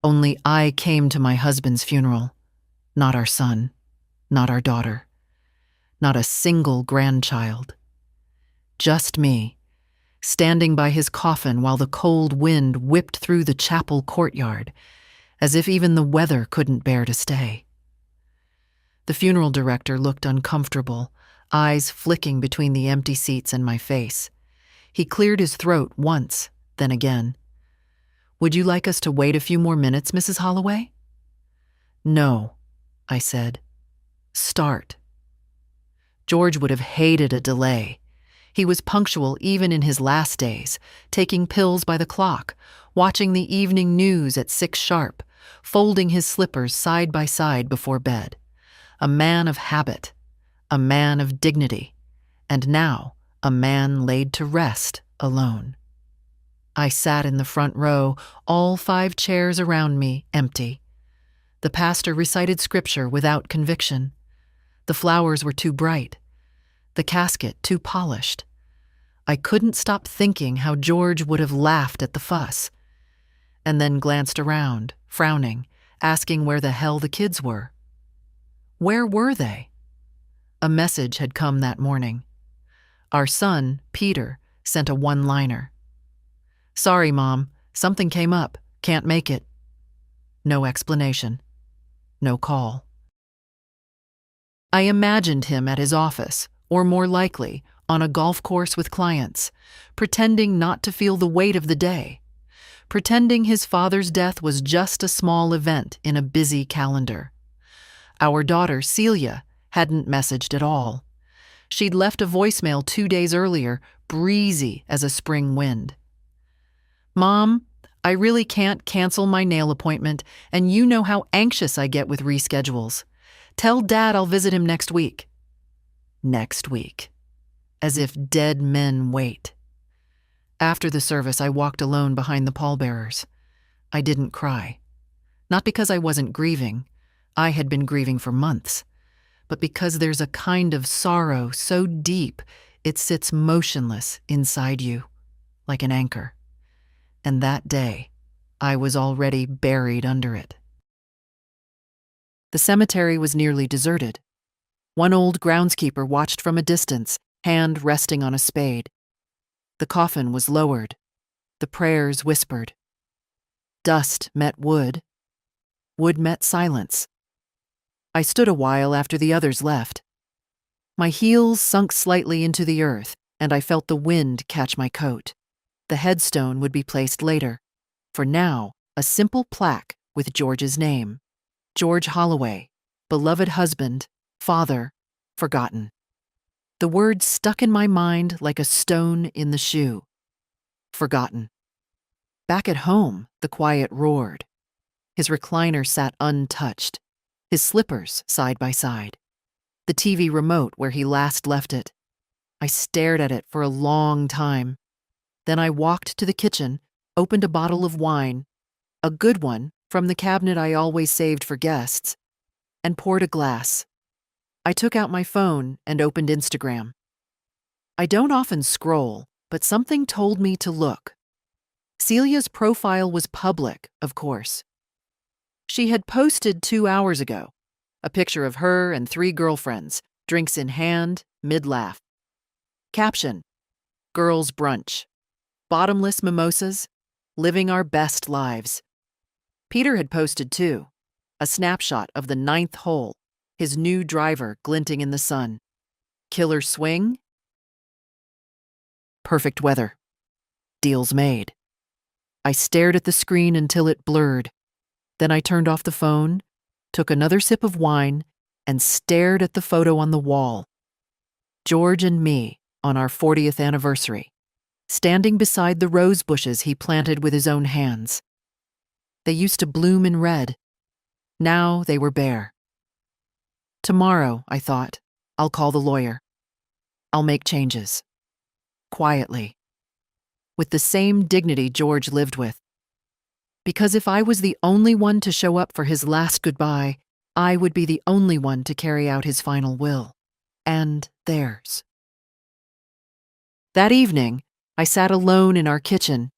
Only I came to my husband's funeral, not our son, not our daughter, not a single grandchild. Just me, standing by his coffin while the cold wind whipped through the chapel courtyard, as if even the weather couldn't bear to stay. The funeral director looked uncomfortable, eyes flicking between the empty seats and my face. He cleared his throat once, then again. "Would you like us to wait a few more minutes, Mrs. Holloway?" "No," I said. "Start." George would have hated a delay. He was punctual even in his last days, taking pills by the clock, watching the evening news at 6 sharp, folding his slippers side by side before bed. A man of habit, a man of dignity, and now a man laid to rest alone. I sat in the front row, all 5 chairs around me empty. The pastor recited scripture without conviction. The flowers were too bright, the casket too polished. I couldn't stop thinking how George would have laughed at the fuss, and then glanced around, frowning, asking where the hell the kids were. Where were they? A message had come that morning. Our son, Peter, sent a one-liner. "Sorry, Mom, something came up, can't make it." No explanation. No call. I imagined him at his office, or more likely, on a golf course with clients, pretending not to feel the weight of the day, pretending his father's death was just a small event in a busy calendar. Our daughter, Celia, hadn't messaged at all. She'd left a voicemail 2 days earlier, breezy as a spring wind. "Mom, I really can't cancel my nail appointment, and you know how anxious I get with reschedules. Tell Dad I'll visit him next week." Next week. As if dead men wait. After the service, I walked alone behind the pallbearers. I didn't cry. Not because I wasn't grieving. I had been grieving for months. But because there's a kind of sorrow so deep it sits motionless inside you, like an anchor. And that day, I was already buried under it. The cemetery was nearly deserted. One old groundskeeper watched from a distance, hand resting on a spade. The coffin was lowered. The prayers whispered. Dust met wood. Wood met silence. I stood a while after the others left. My heels sunk slightly into the earth, and I felt the wind catch my coat. The headstone would be placed later. For now, a simple plaque with George's name. George Holloway, beloved husband, father, forgotten. The word stuck in my mind like a stone in the shoe. Forgotten. Back at home, the quiet roared. His recliner sat untouched, his slippers side by side. The TV remote where he last left it. I stared at it for a long time. Then I walked to the kitchen, opened a bottle of wine, a good one from the cabinet I always saved for guests, and poured a glass. I took out my phone and opened Instagram. I don't often scroll, but something told me to look. Celia's profile was public, of course. She had posted 2 hours ago, a picture of her and 3 girlfriends, drinks in hand, mid-laugh. Caption: Girls' brunch. Bottomless mimosas, living our best lives. Peter had posted too, a snapshot of the 9th hole, his new driver glinting in the sun. Killer swing? Perfect weather. Deals made. I stared at the screen until it blurred. Then I turned off the phone, took another sip of wine, and stared at the photo on the wall. George and me on our 40th anniversary. Standing beside the rose bushes he planted with his own hands. They used to bloom in red. Now they were bare. Tomorrow, I thought, I'll call the lawyer. I'll make changes. Quietly. With the same dignity George lived with. Because if I was the only one to show up for his last goodbye, I would be the only one to carry out his final will. And theirs. That evening, I sat alone in our kitchen,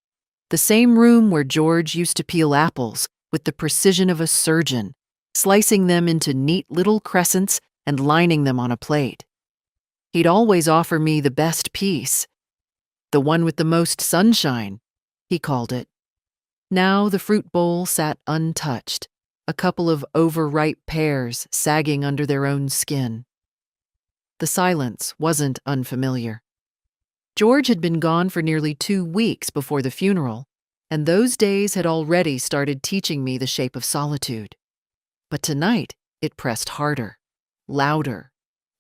the same room where George used to peel apples with the precision of a surgeon, slicing them into neat little crescents and lining them on a plate. He'd always offer me the best piece, the one with the most sunshine, he called it. Now the fruit bowl sat untouched, a couple of overripe pears sagging under their own skin. The silence wasn't unfamiliar. George had been gone for nearly 2 weeks before the funeral, and those days had already started teaching me the shape of solitude. But tonight, it pressed harder, louder,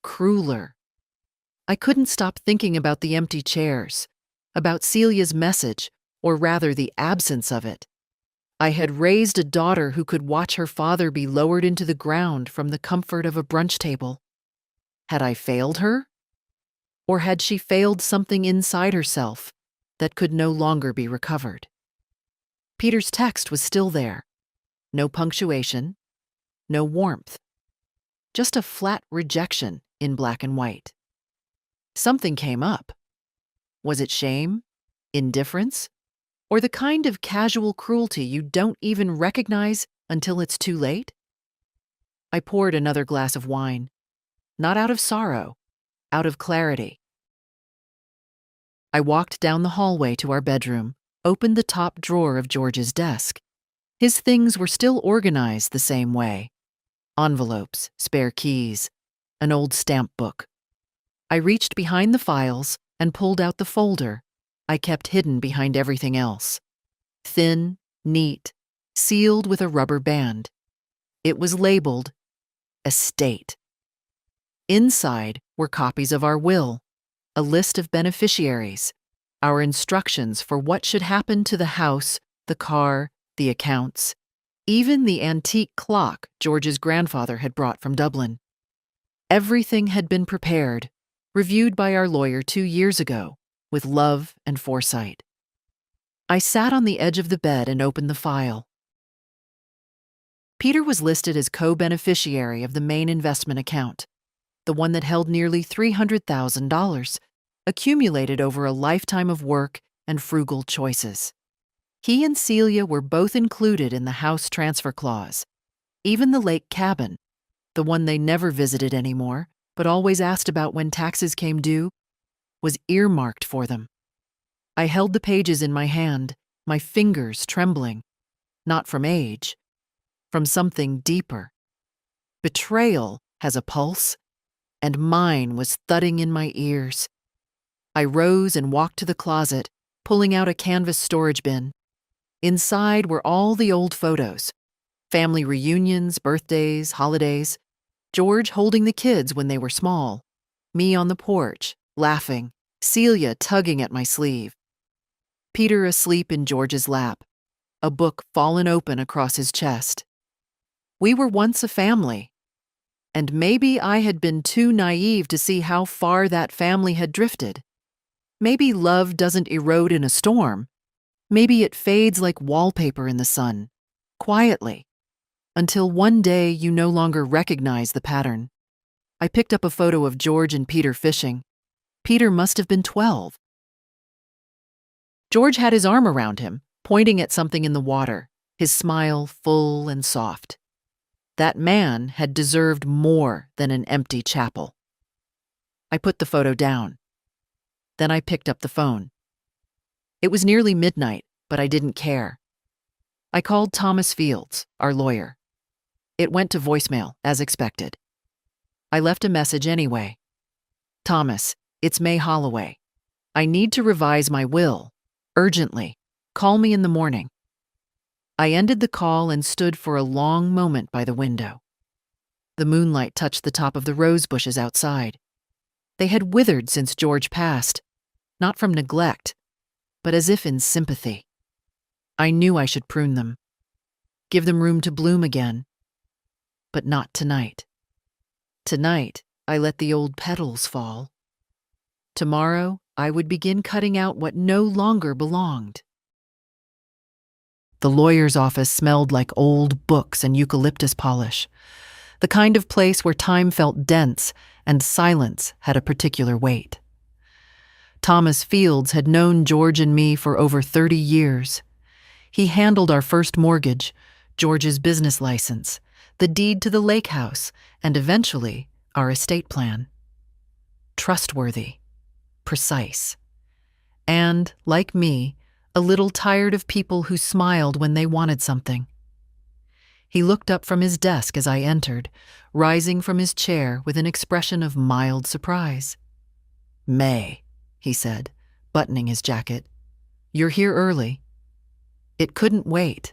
crueler. I couldn't stop thinking about the empty chairs, about Celia's message, or rather the absence of it. I had raised a daughter who could watch her father be lowered into the ground from the comfort of a brunch table. Had I failed her? Or had she failed something inside herself that could no longer be recovered? Peter's text was still there. No punctuation, no warmth. Just a flat rejection in black and white. Something came up. Was it shame? Indifference? Or the kind of casual cruelty you don't even recognize until it's too late? I poured another glass of wine, not out of sorrow, out of clarity. I walked down the hallway to our bedroom, opened the top drawer of George's desk. His things were still organized the same way. Envelopes, spare keys, an old stamp book. I reached behind the files and pulled out the folder I kept hidden behind everything else. Thin, neat, sealed with a rubber band. It was labeled Estate. Inside were copies of our will, a list of beneficiaries, our instructions for what should happen to the house, the car, the accounts, even the antique clock George's grandfather had brought from Dublin. Everything had been prepared, reviewed by our lawyer 2 years ago, with love and foresight. I sat on the edge of the bed and opened the file. Peter was listed as co-beneficiary of the main investment account, the one that held nearly $300,000, accumulated over a lifetime of work and frugal choices. He and Celia were both included in the house transfer clause. Even the lake cabin, the one they never visited anymore, but always asked about when taxes came due, was earmarked for them. I held the pages in my hand, my fingers trembling, not from age, from something deeper. Betrayal has a pulse, and mine was thudding in my ears. I rose and walked to the closet, pulling out a canvas storage bin. Inside were all the old photos, family reunions, birthdays, holidays, George holding the kids when they were small, me on the porch, laughing, Celia tugging at my sleeve, Peter asleep in George's lap, a book fallen open across his chest. We were once a family, and maybe I had been too naive to see how far that family had drifted. Maybe love doesn't erode in a storm. Maybe it fades like wallpaper in the sun, quietly, until one day you no longer recognize the pattern. I picked up a photo of George and Peter fishing. Peter must have been 12. George had his arm around him, pointing at something in the water, his smile full and soft. That man had deserved more than an empty chapel. I put the photo down. Then I picked up the phone. It was nearly midnight, but I didn't care. I called Thomas Fields, our lawyer. It went to voicemail, as expected. I left a message anyway. Thomas, it's May Holloway. I need to revise my will. Urgently. Call me in the morning. I ended the call and stood for a long moment by the window. The moonlight touched the top of the rose bushes outside. They had withered since George passed, not from neglect, but as if in sympathy. I knew I should prune them, give them room to bloom again, but not tonight. Tonight, I let the old petals fall. Tomorrow, I would begin cutting out what no longer belonged. The lawyer's office smelled like old books and eucalyptus polish, the kind of place where time felt dense and silence had a particular weight. Thomas Fields had known George and me for over 30 years. He handled our first mortgage, George's business license, the deed to the lake house, and eventually, our estate plan. Trustworthy, precise, and, like me, a little tired of people who smiled when they wanted something. He looked up from his desk as I entered, rising from his chair with an expression of mild surprise. "May," he said, buttoning his jacket. "You're here early." "It couldn't wait,"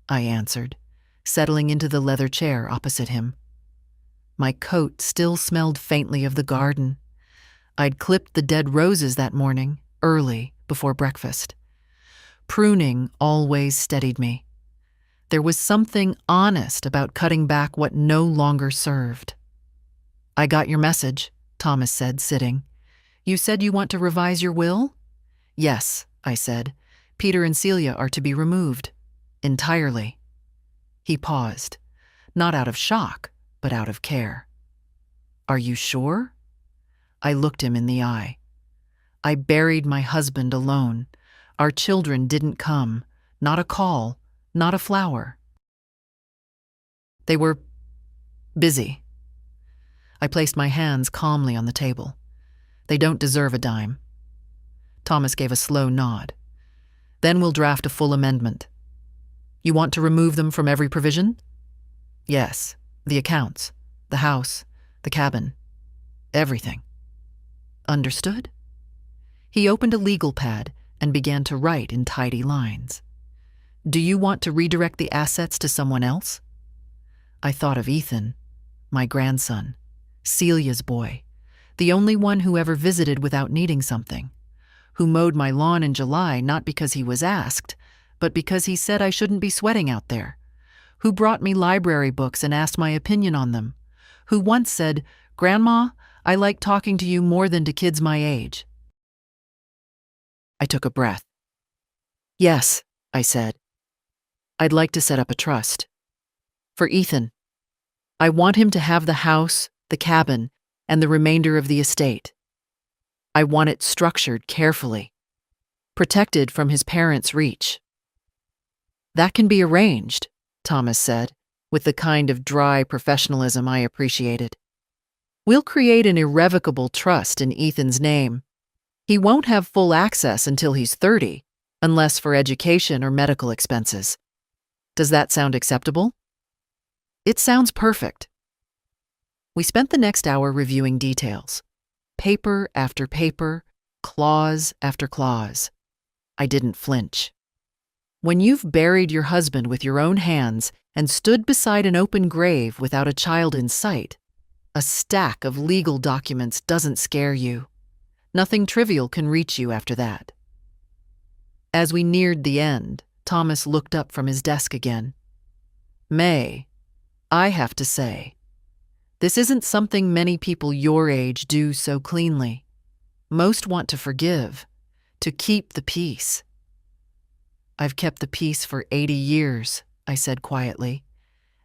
I answered, settling into the leather chair opposite him. My coat still smelled faintly of the garden. I'd clipped the dead roses that morning, early, before breakfast. Pruning always steadied me. There was something honest about cutting back what no longer served. "I got your message," Thomas said, sitting. "You said you want to revise your will?" "Yes," I said. "Peter and Celia are to be removed. Entirely." He paused, not out of shock, but out of care. "Are you sure?" I looked him in the eye. I buried my husband alone. Our children didn't come. Not a call, not a flower. They were busy. I placed my hands calmly on the table. "They don't deserve a dime." Thomas gave a slow nod. "Then we'll draft a full amendment." "You want to remove them from every provision?" "Yes, the accounts, the house, the cabin, everything." "Understood?" He opened a legal pad and began to write in tidy lines. "Do you want to redirect the assets to someone else?" I thought of Ethan, my grandson, Celia's boy, the only one who ever visited without needing something, who mowed my lawn in July not because he was asked, but because he said I shouldn't be sweating out there, who brought me library books and asked my opinion on them, who once said, "Grandma, I like talking to you more than to kids my age." I took a breath. "Yes," I said. "I'd like to set up a trust. For Ethan. I want him to have the house, the cabin, and the remainder of the estate. I want it structured carefully, protected from his parents' reach." "That can be arranged," Thomas said, with the kind of dry professionalism I appreciated. "We'll create an irrevocable trust in Ethan's name. He won't have full access until he's 30, unless for education or medical expenses. Does that sound acceptable?" "It sounds perfect." We spent the next hour reviewing details. Paper after paper, clause after clause. I didn't flinch. When you've buried your husband with your own hands and stood beside an open grave without a child in sight, a stack of legal documents doesn't scare you. Nothing trivial can reach you after that. As we neared the end, Thomas looked up from his desk again. "May, I have to say, this isn't something many people your age do so cleanly. Most want to forgive, to keep the peace." "I've kept the peace for 80 years, I said quietly,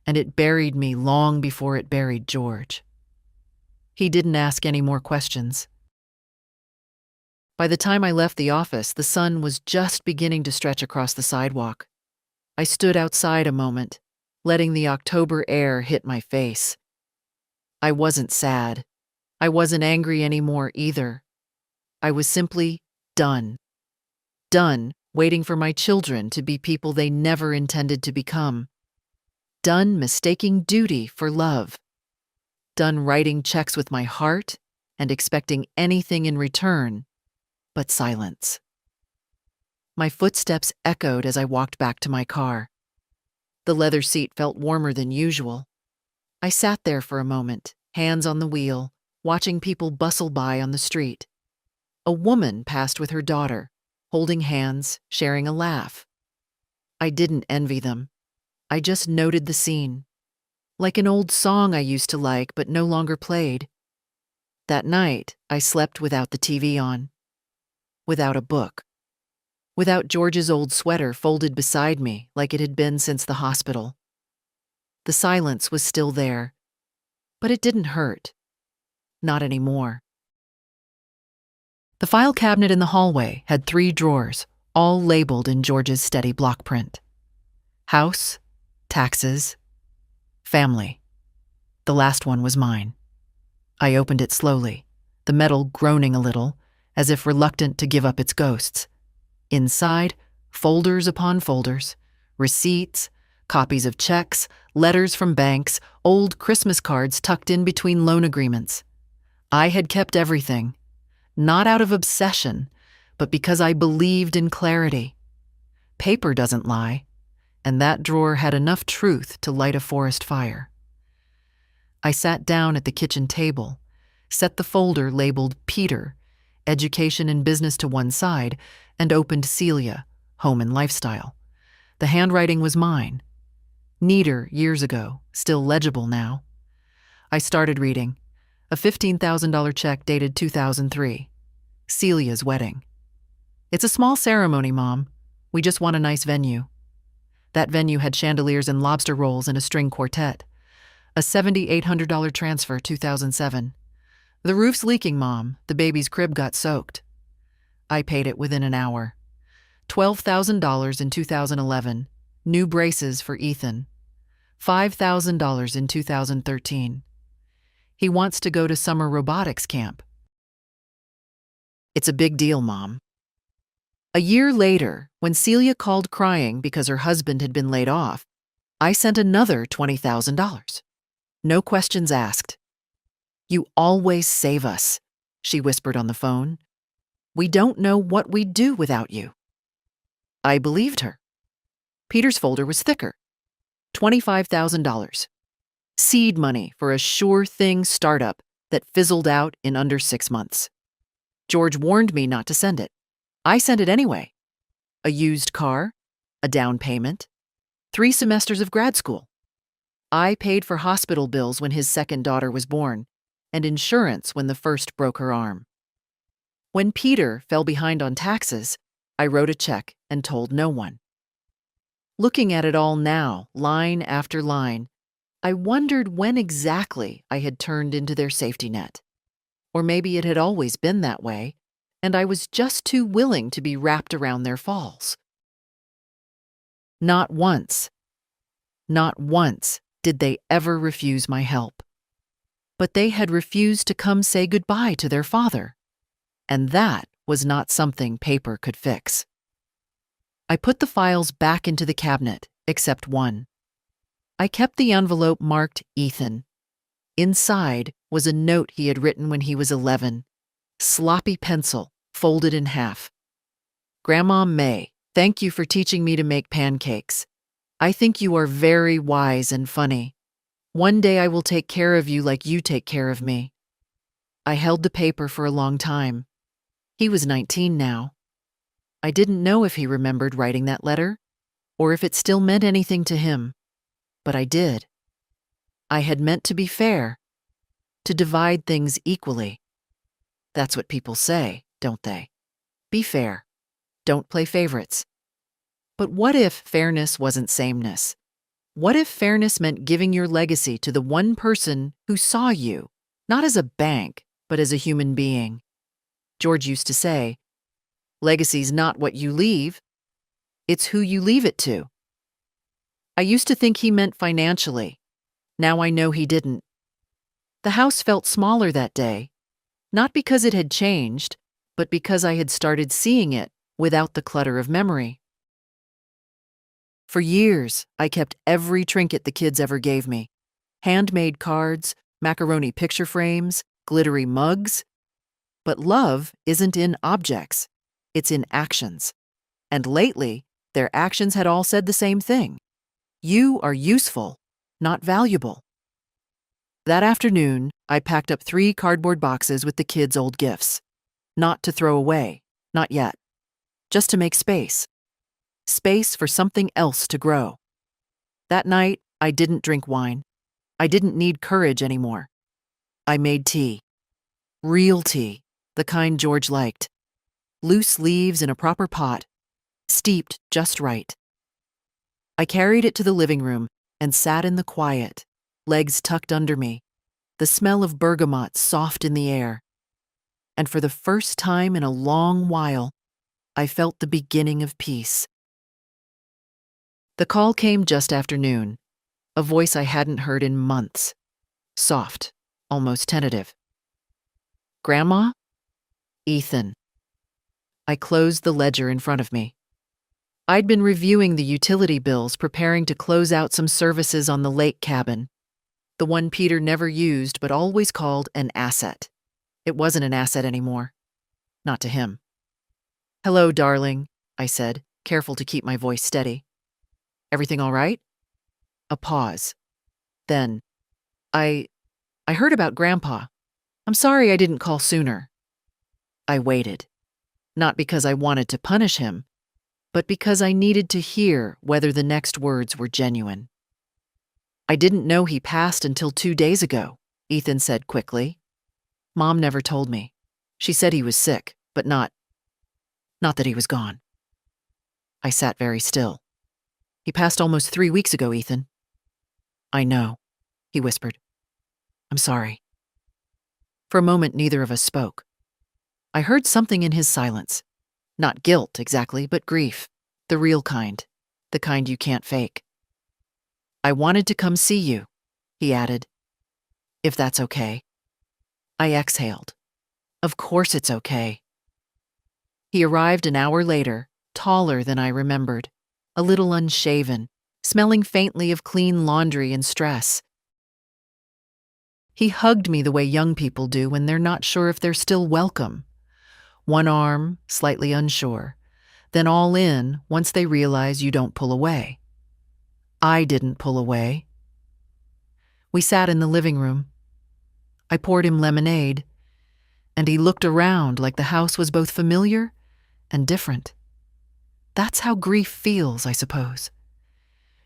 "and it buried me long before it buried George." He didn't ask any more questions. By the time I left the office, the sun was just beginning to stretch across the sidewalk. I stood outside a moment, letting the October air hit my face. I wasn't sad. I wasn't angry anymore either. I was simply done. Done waiting for my children to be people they never intended to become. Done mistaking duty for love. Done writing checks with my heart and expecting anything in return but silence. My footsteps echoed as I walked back to my car. The leather seat felt warmer than usual. I sat there for a moment, hands on the wheel, watching people bustle by on the street. A woman passed with her daughter, holding hands, sharing a laugh. I didn't envy them. I just noted the scene. Like an old song I used to like but no longer played. That night, I slept without the TV on. Without a book. Without George's old sweater folded beside me like it had been since the hospital. The silence was still there, but it didn't hurt. Not anymore. The file cabinet in the hallway had 3 drawers, all labeled in George's steady block print. House, taxes, family. The last one was mine. I opened it slowly, the metal groaning a little, as if reluctant to give up its ghosts. Inside, folders upon folders, receipts, copies of checks, letters from banks, old Christmas cards tucked in between loan agreements. I had kept everything, not out of obsession, but because I believed in clarity. Paper doesn't lie, and that drawer had enough truth to light a forest fire. I sat down at the kitchen table, set the folder labeled Peter, Education and Business to one side, and opened Celia, Home and Lifestyle. The handwriting was mine. Neater years ago, still legible now. I started reading. A $15,000 check dated 2003. Celia's wedding. It's a small ceremony, Mom. We just want a nice venue. That venue had chandeliers and lobster rolls and a string quartet. A $7,800 transfer, 2007. The roof's leaking, Mom. The baby's crib got soaked. I paid it within an hour. $12,000 in 2011. New braces for Ethan. $5,000 in 2013. He wants to go to summer robotics camp. It's a big deal, Mom. A year later, when Celia called crying because her husband had been laid off, I sent another $20,000. No questions asked. You always save us, she whispered on the phone. We don't know what we'd do without you. I believed her. Peter's folder was thicker. $25,000. Seed money for a sure-thing startup that fizzled out in under 6 months. George warned me not to send it. I sent it anyway. A used car, a down payment, 3 semesters of grad school. I paid for hospital bills when his second daughter was born, and insurance when the first broke her arm. When Peter fell behind on taxes, I wrote a check and told no one. Looking at it all now, line after line, I wondered when exactly I had turned into their safety net. Or maybe it had always been that way, and I was just too willing to be wrapped around their falls. Not once did they ever refuse my help. But they had refused to come say goodbye to their father, and that was not something paper could fix. I put the files back into the cabinet, except one. I kept the envelope marked Ethan. Inside was a note he had written when he was 11, sloppy pencil, folded in half. Grandma May, thank you for teaching me to make pancakes. I think you are very wise and funny. One day I will take care of you like you take care of me. I held the paper for a long time. He was 19 now. I didn't know if he remembered writing that letter, or if it still meant anything to him, but I did. I had meant to be fair, to divide things equally. That's what people say, don't they? Be fair. Don't play favorites. But what if fairness wasn't sameness? What if fairness meant giving your legacy to the one person who saw you, not as a bank, but as a human being? George used to say, legacy's not what you leave, it's who you leave it to. I used to think he meant financially. Now I know he didn't. The house felt smaller that day, not because it had changed, but because I had started seeing it without the clutter of memory. For years, I kept every trinket the kids ever gave me. Handmade cards, macaroni picture frames, glittery mugs. But love isn't in objects, it's in actions. And lately, their actions had all said the same thing. You are useful, not valuable. That afternoon, I packed up 3 cardboard boxes with the kids' old gifts. Not to throw away, not yet. Just to make space. Space for something else to grow. That night, I didn't drink wine. I didn't need courage anymore. I made tea. Real tea, the kind George liked. Loose leaves in a proper pot, steeped just right. I carried it to the living room and sat in the quiet, legs tucked under me, the smell of bergamot soft in the air. And for the first time in a long while, I felt the beginning of peace. The call came just after noon, a voice I hadn't heard in months. Soft, almost tentative. "Grandma?" "Ethan." I closed the ledger in front of me. I'd been reviewing the utility bills, preparing to close out some services on the lake cabin, the one Peter never used but always called an asset. It wasn't an asset anymore. Not to him. "Hello, darling," I said, careful to keep my voice steady. "Everything all right?" A pause. Then, I heard about Grandpa. I'm sorry I didn't call sooner." I waited. Not because I wanted to punish him, but because I needed to hear whether the next words were genuine. "I didn't know he passed until 2 days ago," Ethan said quickly. "Mom never told me. She said he was sick, but not that he was gone." I sat very still. "He passed almost 3 weeks ago, Ethan." "I know," he whispered. "I'm sorry." For a moment, neither of us spoke. I heard something in his silence. Not guilt, exactly, but grief. The real kind. The kind you can't fake. "I wanted to come see you," he added. "If that's okay." I exhaled. Of course it's okay. He arrived an hour later, taller than I remembered, a little unshaven, smelling faintly of clean laundry and stress. He hugged me the way young people do when they're not sure if they're still welcome. One arm, slightly unsure, then all in once they realize you don't pull away. I didn't pull away. We sat in the living room. I poured him lemonade, and he looked around like the house was both familiar and different. That's how grief feels, I suppose.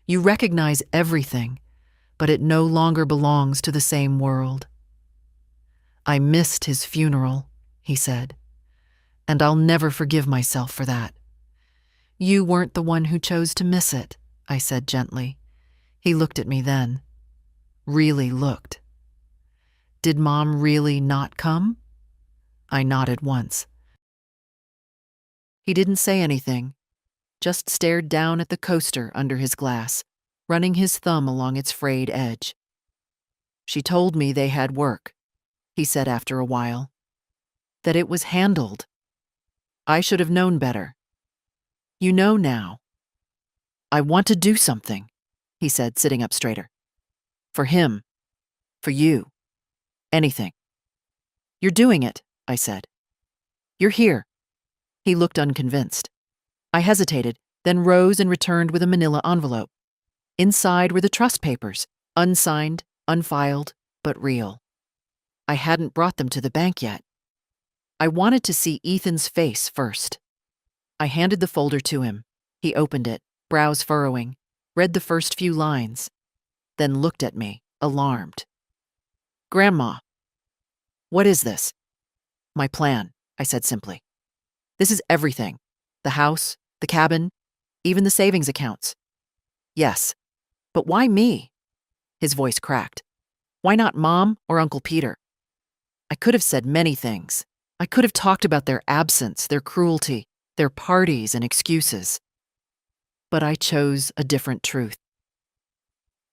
You recognize everything, but it no longer belongs to the same world. "I missed his funeral," he said, "and I'll never forgive myself for that." "You weren't the one who chose to miss it," I said gently. He looked at me then. Really looked. "Did Mom really not come?" I nodded once. He didn't say anything, just stared down at the coaster under his glass, running his thumb along its frayed edge. "She told me they had work," he said after a while. "That it was handled. I should have known better. You know now. I want to do something," he said, sitting up straighter. "For him. For you. Anything." "You're doing it," I said. "You're here." He looked unconvinced. I hesitated, then rose and returned with a manila envelope. Inside were the trust papers, unsigned, unfiled, but real. I hadn't brought them to the bank yet. I wanted to see Ethan's face first. I handed the folder to him. He opened it, brows furrowing, read the first few lines, then looked at me, alarmed. "Grandma." "What is this?" "My plan," I said simply. "This is everything. The house, the cabin, even the savings accounts." "Yes, but why me?" His voice cracked. "Why not Mom or Uncle Peter?" I could have said many things. I could have talked about their absence, their cruelty, their parties and excuses. But I chose a different truth.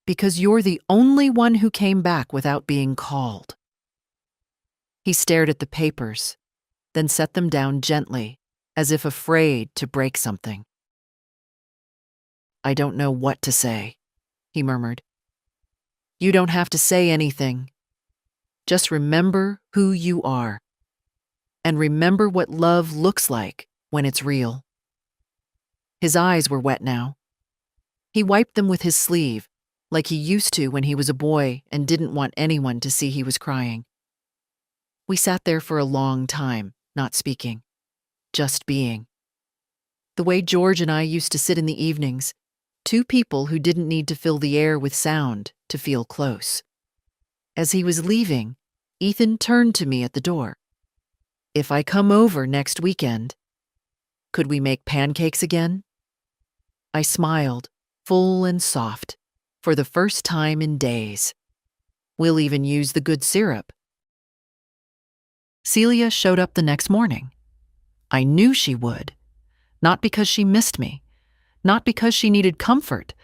"Because you're the only one who came back without being called." He stared at the papers, then set them down gently, as if afraid to break something. "I don't know what to say," he murmured. "You don't have to say anything. Just remember who you are. And remember what love looks like when it's real." His eyes were wet now. He wiped them with his sleeve, like he used to when he was a boy and didn't want anyone to see he was crying. We sat there for a long time, not speaking, just being. The way George and I used to sit in the evenings, two people who didn't need to fill the air with sound to feel close. As he was leaving, Ethan turned to me at the door. "If I come over next weekend, could we make pancakes again?" I smiled, full and soft, for the first time in days. "We'll even use the good syrup." Celia showed up the next morning. I knew she would. Not because she missed me, not because she needed comfort,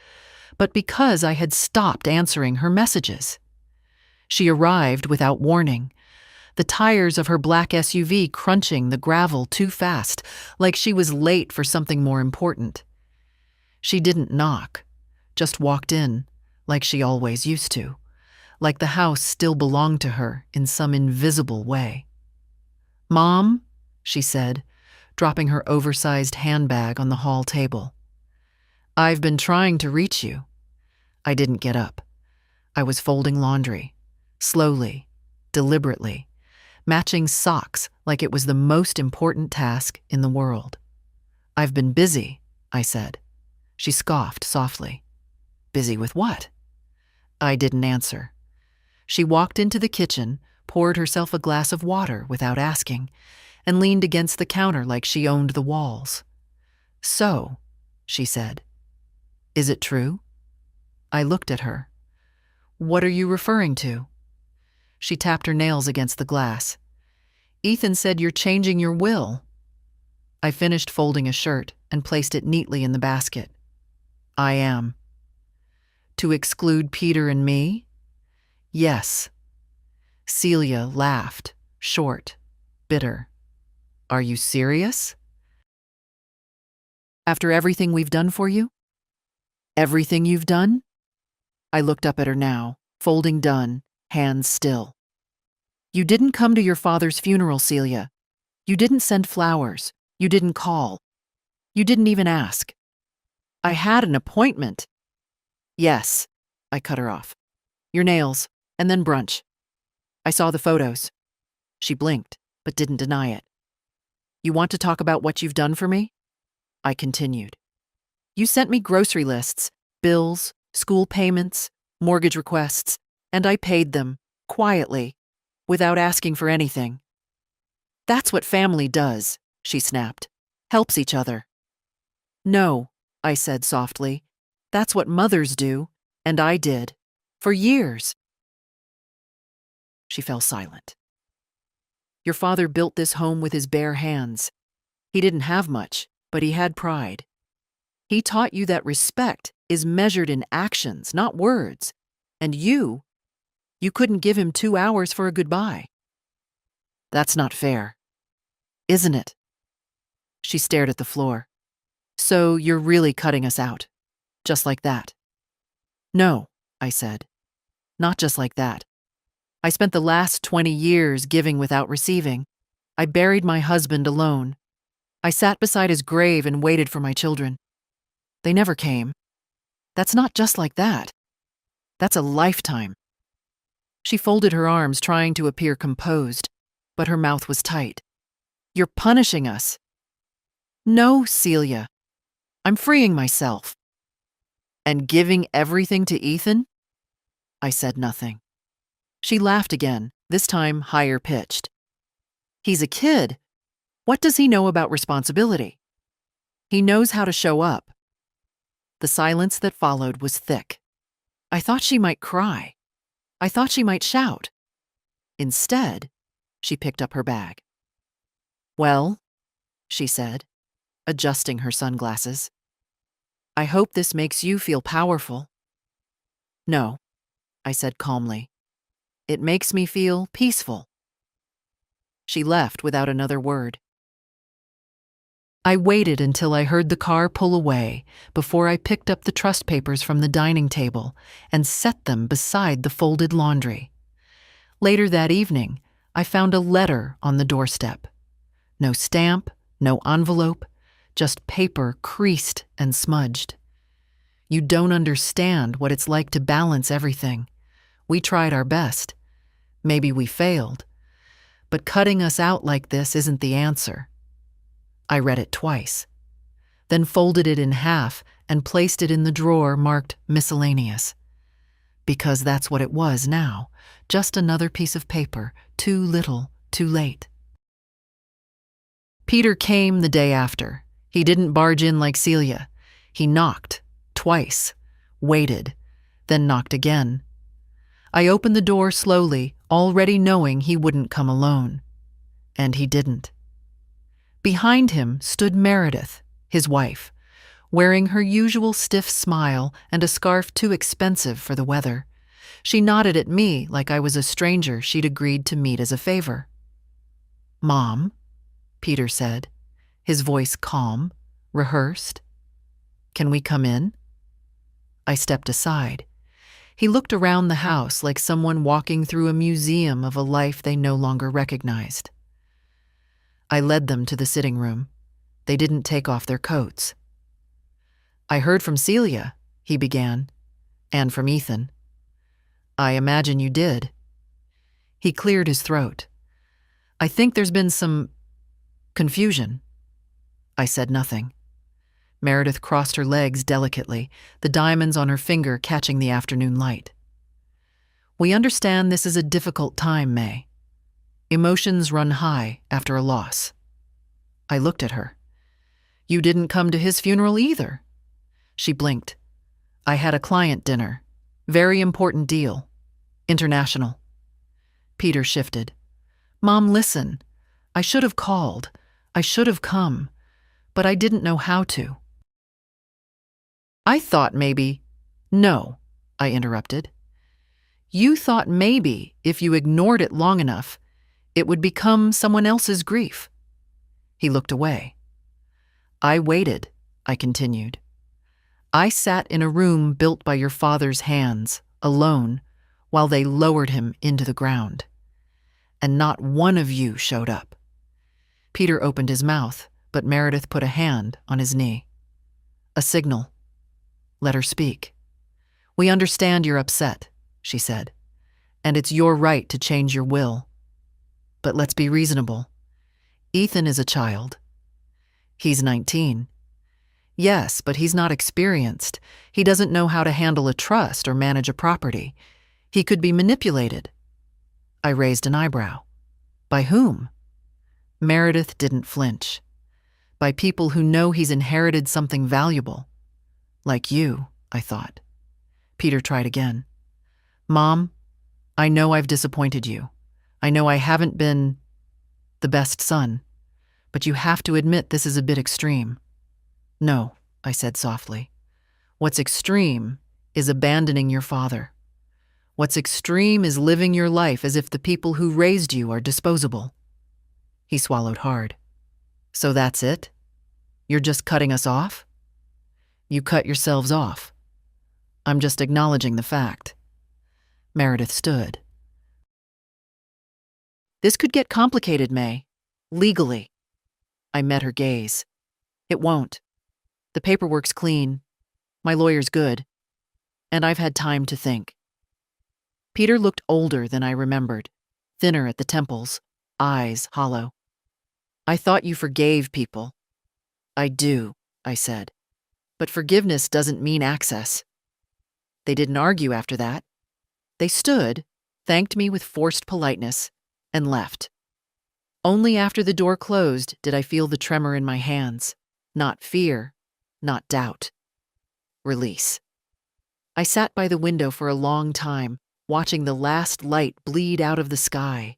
but because I had stopped answering her messages. She arrived without warning, the tires of her black SUV crunching the gravel too fast, like she was late for something more important. She didn't knock, just walked in, like she always used to, like the house still belonged to her in some invisible way. "Mom," she said, dropping her oversized handbag on the hall table. "I've been trying to reach you." I didn't get up. I was folding laundry, slowly, deliberately, matching socks like it was the most important task in the world. "I've been busy," I said. She scoffed softly. "Busy with what?" I didn't answer. She walked into the kitchen, poured herself a glass of water without asking, and leaned against the counter like she owned the walls. "So," she said, "is it true?" I looked at her. "What are you referring to?" She tapped her nails against the glass. "Ethan said you're changing your will." I finished folding a shirt and placed it neatly in the basket. "I am." "To exclude Peter and me?" "Yes." Celia laughed, short, bitter. "Are you serious? After everything we've done for you?" "Everything you've done?" I looked up at her now, folding done, hands still. "You didn't come to your father's funeral, Celia. You didn't send flowers. You didn't call. You didn't even ask." "I had an appointment." "Yes," I cut her off. "Your nails, and then brunch. I saw the photos." She blinked, but didn't deny it. "You want to talk about what you've done for me?" I continued. "You sent me grocery lists, bills, school payments, mortgage requests, and I paid them, quietly, without asking for anything." "That's what family does," she snapped. "Helps each other." "No," I said softly. "That's what mothers do, and I did. For years." She fell silent. "Your father built this home with his bare hands. He didn't have much, but he had pride. He taught you that respect is measured in actions, not words. And you couldn't give him 2 hours for a goodbye. That's not fair, isn't it?" She stared at the floor. "So you're really cutting us out, just like that?" "No," I said. "Not just like that. I spent the last 20 years giving without receiving. I buried my husband alone. I sat beside his grave and waited for my children. They never came. That's not just like that. That's a lifetime." She folded her arms, trying to appear composed, but her mouth was tight. "You're punishing us." "No, Celia. I'm freeing myself." "And giving everything to Ethan?" I said nothing. She laughed again, this time higher pitched. "He's a kid. What does he know about responsibility? He knows how to show up." The silence that followed was thick. I thought she might cry. I thought she might shout. Instead, she picked up her bag. "Well," she said, adjusting her sunglasses, "I hope this makes you feel powerful." "No," I said calmly. "It makes me feel peaceful." She left without another word. I waited until I heard the car pull away before I picked up the trust papers from the dining table and set them beside the folded laundry. Later that evening, I found a letter on the doorstep. No stamp, no envelope, just paper creased and smudged. "You don't understand what it's like to balance everything. We tried our best. Maybe we failed. But cutting us out like this isn't the answer." I read it twice, then folded it in half and placed it in the drawer marked miscellaneous. Because that's what it was now, just another piece of paper, too little, too late. Peter came the day after. He didn't barge in like Celia. He knocked, twice, waited, then knocked again. I opened the door slowly, already knowing he wouldn't come alone. And he didn't. Behind him stood Meredith, his wife, wearing her usual stiff smile and a scarf too expensive for the weather. She nodded at me like I was a stranger she'd agreed to meet as a favor. "Mom," Peter said, his voice calm, rehearsed. "Can we come in?" I stepped aside. He looked around the house like someone walking through a museum of a life they no longer recognized. I led them to the sitting room. They didn't take off their coats. "I heard from Celia," he began, "and from Ethan." "I imagine you did." He cleared his throat. "I think there's been some confusion." I said nothing. Meredith crossed her legs delicately, the diamonds on her finger catching the afternoon light. "We understand this is a difficult time, May. Emotions run high after a loss." I looked at her. "You didn't come to his funeral either." She blinked. "I had a client dinner. Very important deal. International." Peter shifted. "Mom, listen. I should have called. I should have come. But I didn't know how to." "I thought maybe—" "No," I interrupted. "You thought maybe if you ignored it long enough, it would become someone else's grief." He looked away. "I waited," I continued. "I sat in a room built by your father's hands, alone, while they lowered him into the ground. And not one of you showed up." Peter opened his mouth, but Meredith put a hand on his knee. "A signal. Let her speak. We understand you're upset," she said, "and it's your right to change your will. But let's be reasonable. Ethan is a child. He's 19. Yes, but he's not experienced. He doesn't know how to handle a trust or manage a property. He could be manipulated." I raised an eyebrow. "By whom?" Meredith didn't flinch. "By people who know he's inherited something valuable. Like you," I thought. Peter tried again. "Mom, I know I've disappointed you. I know I haven't been the best son. But you have to admit this is a bit extreme." "No," I said softly. "What's extreme is abandoning your father. What's extreme is living your life as if the people who raised you are disposable." He swallowed hard. "So that's it? You're just cutting us off?" "You cut yourselves off. I'm just acknowledging the fact." Meredith stood. "This could get complicated, May. Legally." I met her gaze. "It won't. The paperwork's clean. My lawyer's good. And I've had time to think." Peter looked older than I remembered, thinner at the temples, eyes hollow. "I thought you forgave people." "I do," I said. "But forgiveness doesn't mean access." They didn't argue after that. They stood, thanked me with forced politeness, and left. Only after the door closed did I feel the tremor in my hands. Not fear, not doubt. Release. I sat by the window for a long time, watching the last light bleed out of the sky.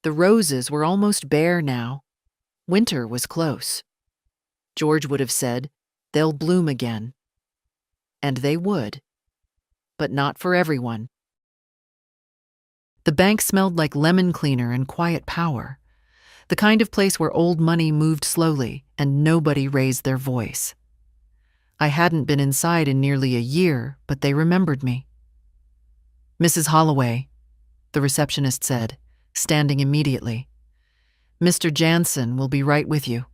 The roses were almost bare now. Winter was close. George would have said, "They'll bloom again." And they would. But not for everyone. The bank smelled like lemon cleaner and quiet power. The kind of place where old money moved slowly and nobody raised their voice. I hadn't been inside in nearly a year, but they remembered me. "Mrs. Holloway," the receptionist said, standing immediately. "Mr. Jansen will be right with you."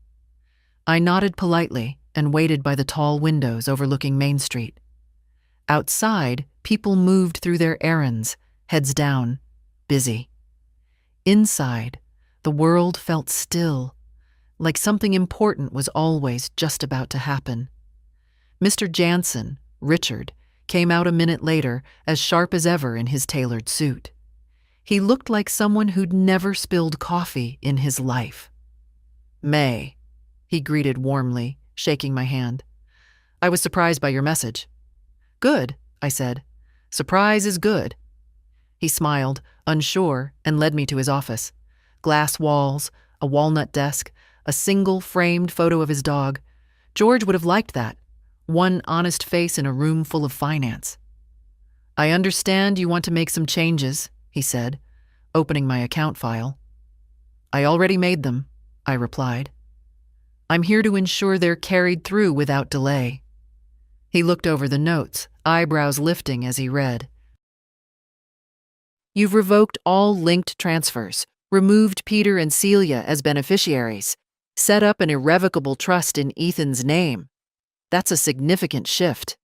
I nodded politely and waited by the tall windows overlooking Main Street. Outside, people moved through their errands, heads down, busy. Inside, the world felt still, like something important was always just about to happen. Mr. Jansen, Richard, came out a minute later, as sharp as ever in his tailored suit. He looked like someone who'd never spilled coffee in his life. "May," he greeted warmly, shaking my hand. "I was surprised by your message." "Good," I said. "Surprise is good." He smiled, unsure, and led me to his office. Glass walls, a walnut desk, a single framed photo of his dog. George would have liked that. One honest face in a room full of finance. "I understand you want to make some changes," he said, opening my account file. "I already made them," I replied. "I'm here to ensure they're carried through without delay." He looked over the notes, eyebrows lifting as he read. "You've revoked all linked transfers, removed Peter and Celia as beneficiaries, set up an irrevocable trust in Ethan's name. That's a significant shift."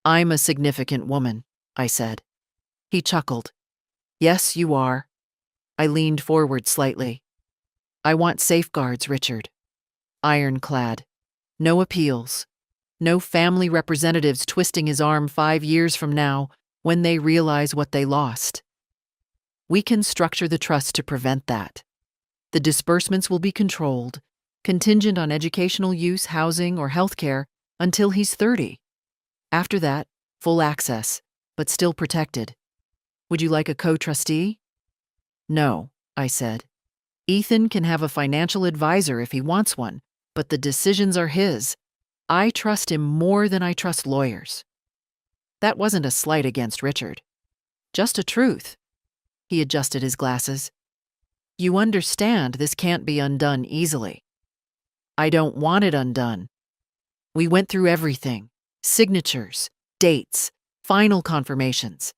"I'm a significant woman," I said. He chuckled. "Yes, you are." I leaned forward slightly. "I want safeguards, Richard. Ironclad. No appeals. No family representatives twisting his arm 5 years from now when they realize what they lost. We can structure the trust to prevent that. The disbursements will be controlled, contingent on educational use, housing, or healthcare until he's 30. After that, full access, but still protected. Would you like a co-trustee?" "No," I said. "Ethan can have a financial advisor if he wants one, but the decisions are his. I trust him more than I trust lawyers." That wasn't a slight against Richard. Just a truth. He adjusted his glasses. "You understand this can't be undone easily." "I don't want it undone. We went through everything. Signatures, dates, final confirmations.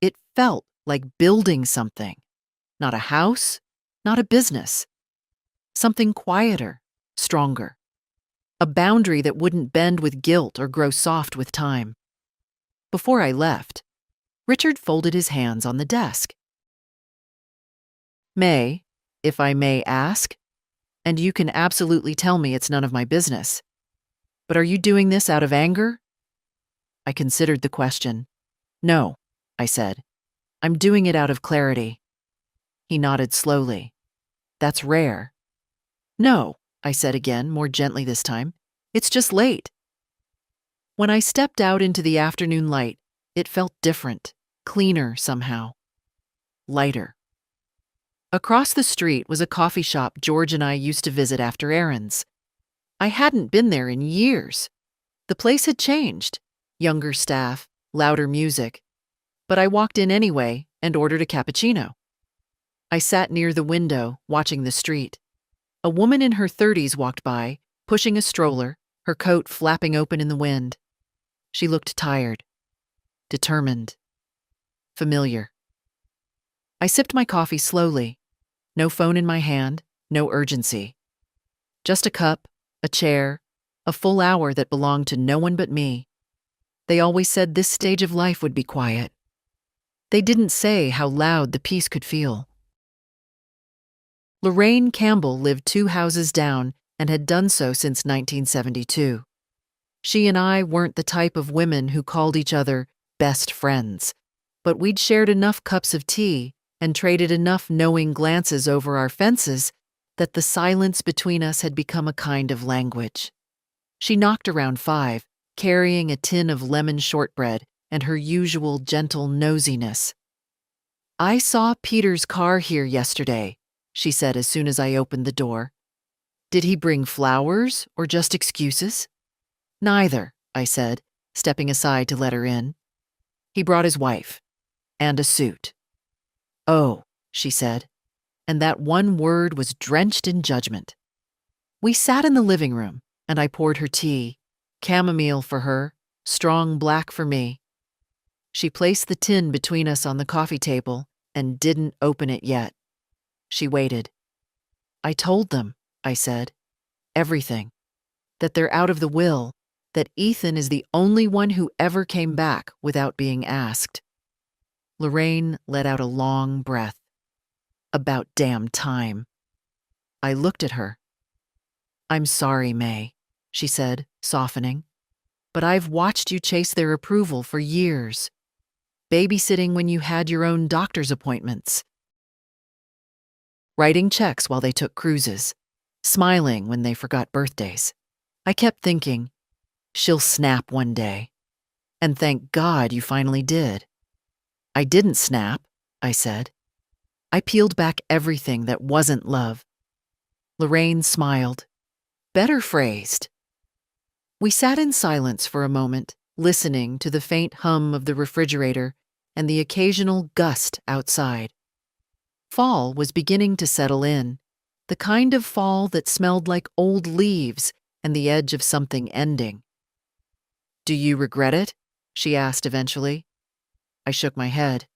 It felt like building something. Not a house, not a business. Something quieter, stronger. A boundary that wouldn't bend with guilt or grow soft with time." Before I left, Richard folded his hands on the desk. "May, if I may ask, and you can absolutely tell me it's none of my business, but are you doing this out of anger?" I considered the question. "No," I said. "I'm doing it out of clarity." He nodded slowly. "That's rare." "No," I said again, more gently this time. "It's just late." When I stepped out into the afternoon light, it felt different, cleaner somehow. Lighter. Across the street was a coffee shop George and I used to visit after errands. I hadn't been there in years. The place had changed. Younger staff, louder music. But I walked in anyway and ordered a cappuccino. I sat near the window, watching the street. A woman in her 30s walked by, pushing a stroller, her coat flapping open in the wind. She looked tired, determined, familiar. I sipped my coffee slowly. No phone in my hand, no urgency. Just a cup, a chair, a full hour that belonged to no one but me. They always said this stage of life would be quiet. They didn't say how loud the peace could feel. Lorraine Campbell lived 2 houses down and had done so since 1972. She and I weren't the type of women who called each other best friends, but we'd shared enough cups of tea and traded enough knowing glances over our fences that the silence between us had become a kind of language. She knocked around 5, carrying a tin of lemon shortbread and her usual gentle nosiness. "I saw Peter's car here yesterday," she said as soon as I opened the door. "Did he bring flowers or just excuses?" "Neither," I said, stepping aside to let her in. "He brought his wife. And a suit." "Oh," she said, and that one word was drenched in judgment. We sat in the living room, and I poured her tea, chamomile for her, strong black for me. She placed the tin between us on the coffee table and didn't open it yet. She waited. "I told them," I said, "everything. That they're out of the will, that Ethan is the only one who ever came back without being asked." Lorraine let out a long breath. "About damn time." I looked at her. "I'm sorry, May," she said, softening, "but I've watched you chase their approval for years. Babysitting when you had your own doctor's appointments. Writing checks while they took cruises. Smiling when they forgot birthdays. I kept thinking, she'll snap one day. And thank God you finally did." "I didn't snap," I said. "I peeled back everything that wasn't love." Lorraine smiled. "Better phrased." We sat in silence for a moment, listening to the faint hum of the refrigerator and the occasional gust outside. Fall was beginning to settle in, the kind of fall that smelled like old leaves and the edge of something ending. "Do you regret it?" she asked eventually. I shook my head.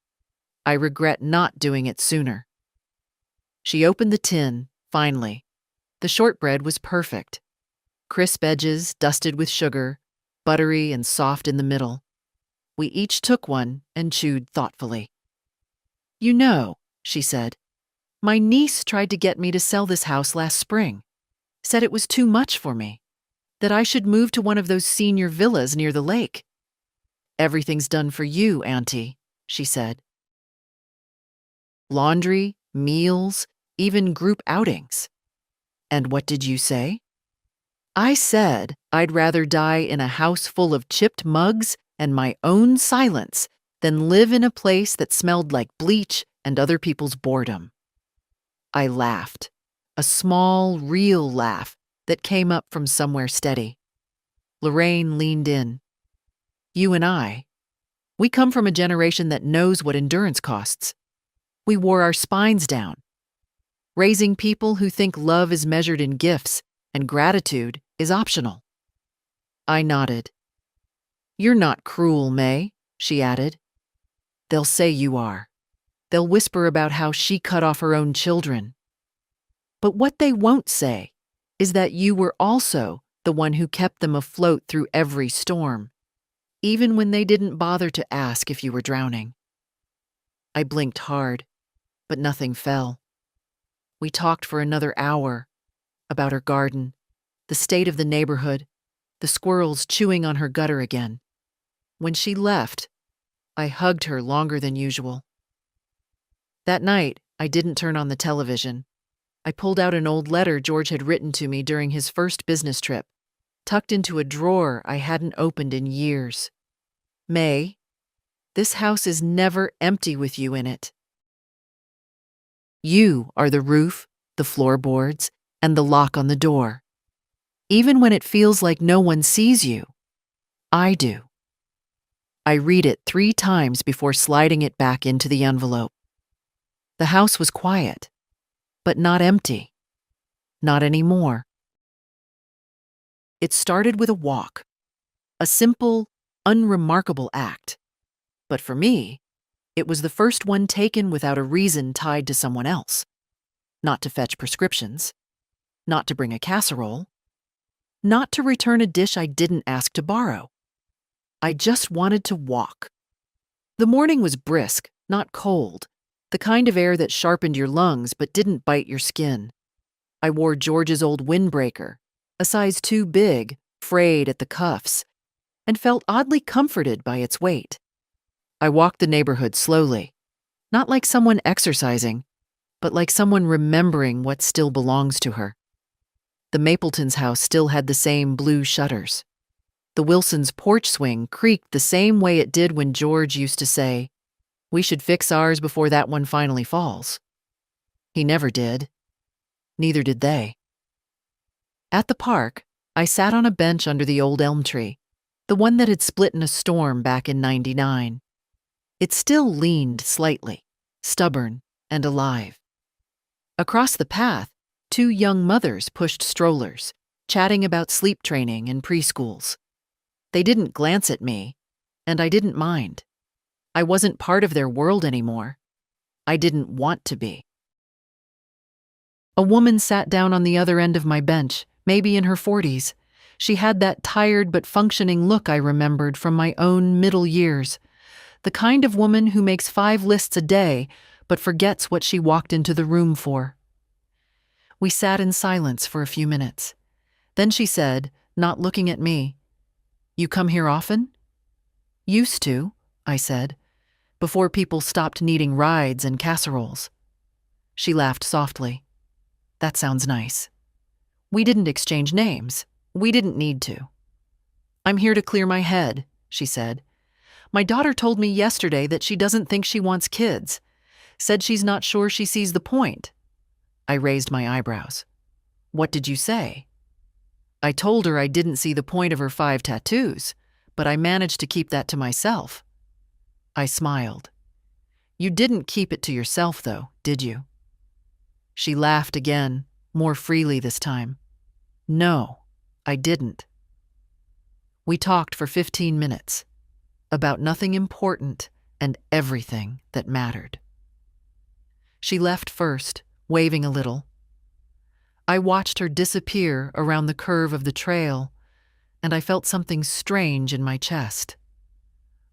"I regret not doing it sooner." She opened the tin, finally. The shortbread was perfect. Crisp edges dusted with sugar, buttery and soft in the middle. We each took one and chewed thoughtfully. "You know," she said, "my niece tried to get me to sell this house last spring. Said it was too much for me. That I should move to one of those senior villas near the lake." "Everything's done for you, Auntie," she said. "Laundry, meals, even group outings." "And what did you say?" "I said I'd rather die in a house full of chipped mugs and my own silence than live in a place that smelled like bleach and other people's boredom." I laughed, a small, real laugh that came up from somewhere steady. Lorraine leaned in. "You and I, we come from a generation that knows what endurance costs. We wore our spines down. Raising people who think love is measured in gifts and gratitude is optional." I nodded. "You're not cruel, May," she added. "They'll say you are. They'll whisper about how she cut off her own children. But what they won't say is that you were also the one who kept them afloat through every storm, even when they didn't bother to ask if you were drowning." I blinked hard, but nothing fell. We talked for another hour about her garden, the state of the neighborhood, the squirrels chewing on her gutter again. When she left, I hugged her longer than usual. That night, I didn't turn on the television. I pulled out an old letter George had written to me during his first business trip, tucked into a drawer I hadn't opened in years. "May, this house is never empty with you in it. You are the roof, the floorboards, and the lock on the door. Even when it feels like no one sees you, I do." I read it 3 times before sliding it back into the envelope. The house was quiet, but not empty. Not anymore. It started with a walk, a simple, unremarkable act. But for me, it was the first one taken without a reason tied to someone else. Not to fetch prescriptions. Not to bring a casserole. Not to return a dish I didn't ask to borrow. I just wanted to walk. The morning was brisk, not cold, the kind of air that sharpened your lungs but didn't bite your skin. I wore George's old windbreaker, a size too big, frayed at the cuffs, and felt oddly comforted by its weight. I walked the neighborhood slowly, not like someone exercising, but like someone remembering what still belongs to her. The Mapletons' house still had the same blue shutters. The Wilsons' porch swing creaked the same way it did when George used to say, "We should fix ours before that one finally falls." He never did. Neither did they. At the park, I sat on a bench under the old elm tree, the one that had split in a storm back in '99. It still leaned slightly, stubborn and alive. Across the path, 2 young mothers pushed strollers, chatting about sleep training and preschools. They didn't glance at me, and I didn't mind. I wasn't part of their world anymore. I didn't want to be. A woman sat down on the other end of my bench, maybe in her 40s. She had that tired but functioning look I remembered from my own middle years. The kind of woman who makes 5 lists a day, but forgets what she walked into the room for. We sat in silence for a few minutes. Then she said, not looking at me, "You come here often?" "Used to," I said, "before people stopped needing rides and casseroles." She laughed softly. "That sounds nice." We didn't exchange names. We didn't need to. "I'm here to clear my head," she said. "My daughter told me yesterday that she doesn't think she wants kids. Said she's not sure she sees the point." I raised my eyebrows. "What did you say?" I told her I didn't see the point of her 5 tattoos, but I managed to keep that to myself. I smiled. You didn't keep it to yourself, though, did you? She laughed again, more freely this time. No, I didn't. We talked for 15 minutes, about nothing important and everything that mattered. She left first, waving a little. I watched her disappear around the curve of the trail, and I felt something strange in my chest.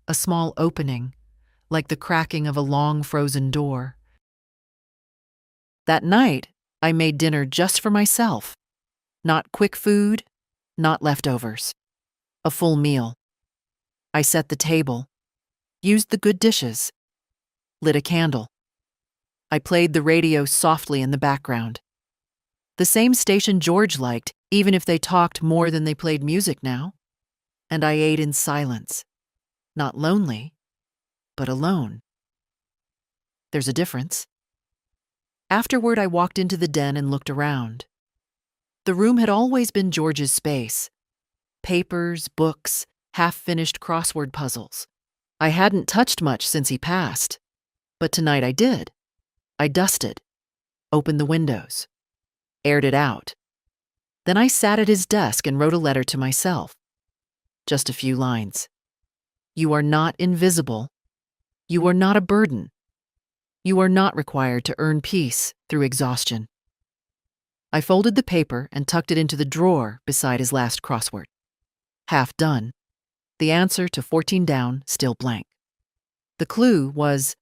A small opening, like the cracking of a long frozen door. That night, I made dinner just for myself. Not quick food, not leftovers. A full meal. I set the table, used the good dishes, lit a candle. I played the radio softly in the background. The same station George liked, even if they talked more than they played music now. And I ate in silence. Not lonely, but alone. There's a difference. Afterward, I walked into the den and looked around. The room had always been George's space. Papers, books, half-finished crossword puzzles. I hadn't touched much since he passed, but tonight I did. I dusted, opened the windows, aired it out. Then I sat at his desk and wrote a letter to myself. Just a few lines. You are not invisible. You are not a burden. You are not required to earn peace through exhaustion. I folded the paper and tucked it into the drawer beside his last crossword. Half done. The answer to 14 down, still blank. The clue was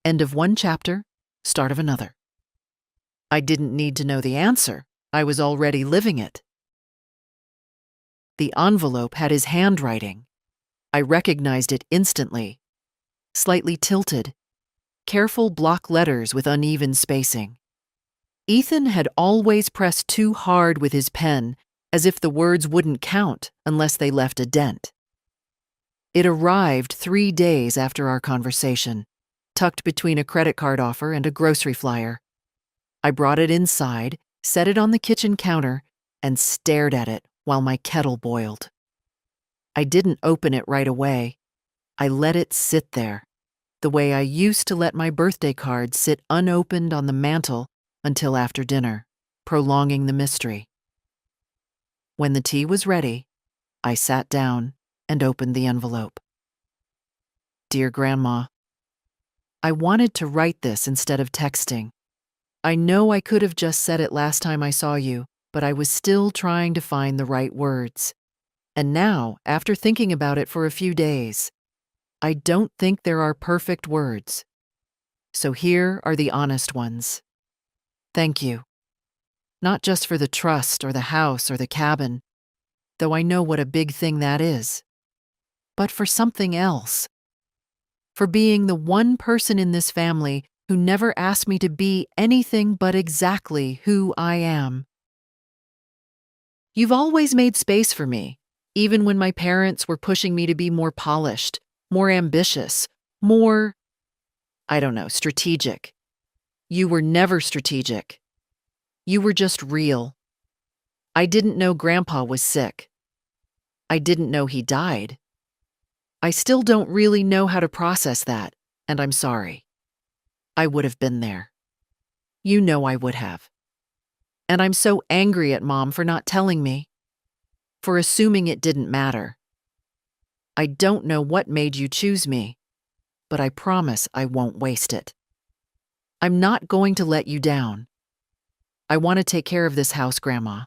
end of one chapter, start of another. I didn't need to know the answer. I was already living it. The envelope had his handwriting. I recognized it instantly. Slightly tilted. Careful block letters with uneven spacing. Ethan had always pressed too hard with his pen, as if the words wouldn't count unless they left a dent. It arrived 3 days after our conversation, tucked between a credit card offer and a grocery flyer. I brought it inside, set it on the kitchen counter, and stared at it while my kettle boiled. I didn't open it right away. I let it sit there, the way I used to let my birthday card sit unopened on the mantel until after dinner, prolonging the mystery. When the tea was ready, I sat down and opened the envelope. Dear Grandma, I wanted to write this instead of texting. I know I could have just said it last time I saw you, but I was still trying to find the right words. And now, after thinking about it for a few days, I don't think there are perfect words. So here are the honest ones. Thank you. Not just for the trust or the house or the cabin, though I know what a big thing that is, but for something else. For being the one person in this family who never asked me to be anything but exactly who I am. You've always made space for me, even when my parents were pushing me to be more polished, more ambitious, more, strategic. You were never strategic. You were just real. I didn't know Grandpa was sick. I didn't know he died. I still don't really know how to process that, and I'm sorry. I would have been there. You know I would have. And I'm so angry at Mom for not telling me, for assuming it didn't matter. I don't know what made you choose me, but I promise I won't waste it. I'm not going to let you down. I want to take care of this house, Grandma.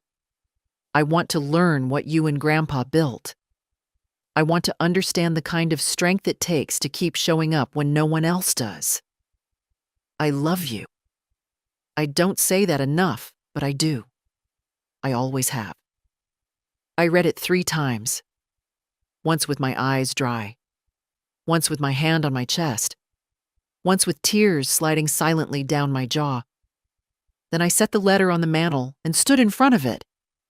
I want to learn what you and Grandpa built. I want to understand the kind of strength it takes to keep showing up when no one else does. I love you. I don't say that enough, but I do. I always have. I read it 3 times. Once with my eyes dry. Once with my hand on my chest. Once with tears sliding silently down my jaw. Then I set the letter on the mantel and stood in front of it,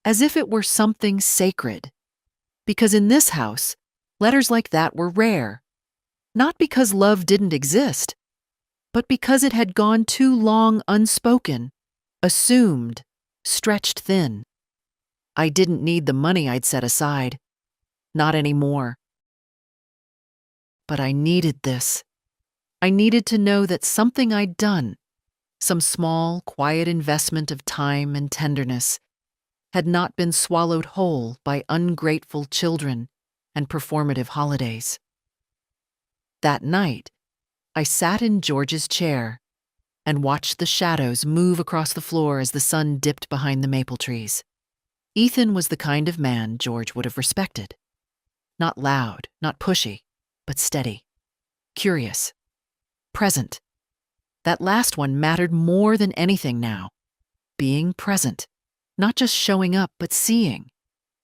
as if it were something sacred. Because in this house, letters like that were rare. Not because love didn't exist, but because it had gone too long unspoken, assumed, stretched thin. I didn't need the money I'd set aside. Not anymore. But I needed this. I needed to know that something I'd done, some small, quiet investment of time and tenderness, had not been swallowed whole by ungrateful children and performative holidays. That night, I sat in George's chair and watched the shadows move across the floor as the sun dipped behind the maple trees. Ethan was the kind of man George would have respected. Not loud, not pushy, but steady, curious, present. That last one mattered more than anything now. Being present, not just showing up, but seeing.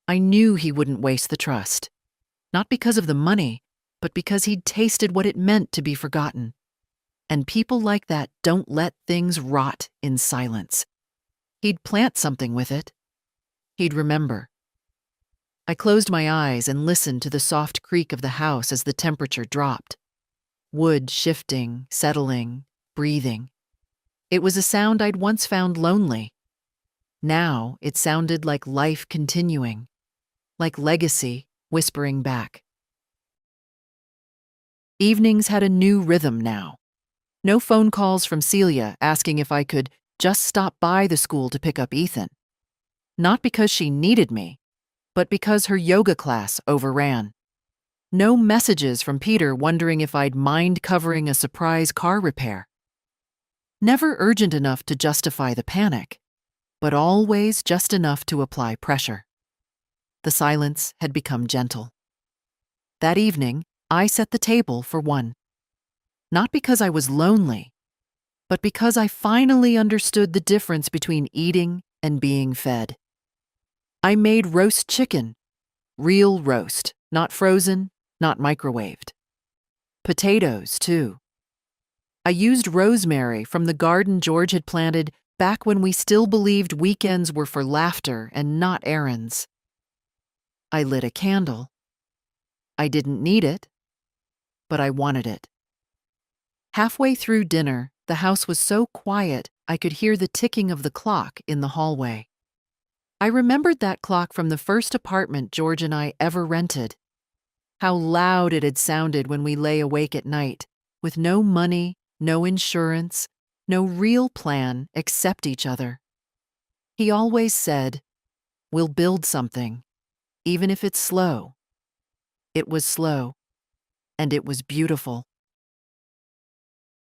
I knew he wouldn't waste the trust. Not because of the money, but because he'd tasted what it meant to be forgotten. And people like that don't let things rot in silence. He'd plant something with it. He'd remember. I closed my eyes and listened to the soft creak of the house as the temperature dropped. Wood shifting, settling, breathing. It was a sound I'd once found lonely. Now it sounded like life continuing, like legacy whispering back. Evenings had a new rhythm now. No phone calls from Celia asking if I could just stop by the school to pick up Ethan. Not because she needed me, but because her yoga class overran. No messages from Peter wondering if I'd mind covering a surprise car repair. Never urgent enough to justify the panic, but always just enough to apply pressure. The silence had become gentle. That evening, I set the table for one. Not because I was lonely, but because I finally understood the difference between eating and being fed. I made roast chicken, real roast, not frozen, not microwaved. Potatoes, too. I used rosemary from the garden George had planted back when we still believed weekends were for laughter and not errands. I lit a candle. I didn't need it, but I wanted it. Halfway through dinner, the house was so quiet I could hear the ticking of the clock in the hallway. I remembered that clock from the first apartment George and I ever rented. How loud it had sounded when we lay awake at night, with no money, no insurance, no real plan except each other. He always said, "We'll build something, even if it's slow." It was slow, and it was beautiful.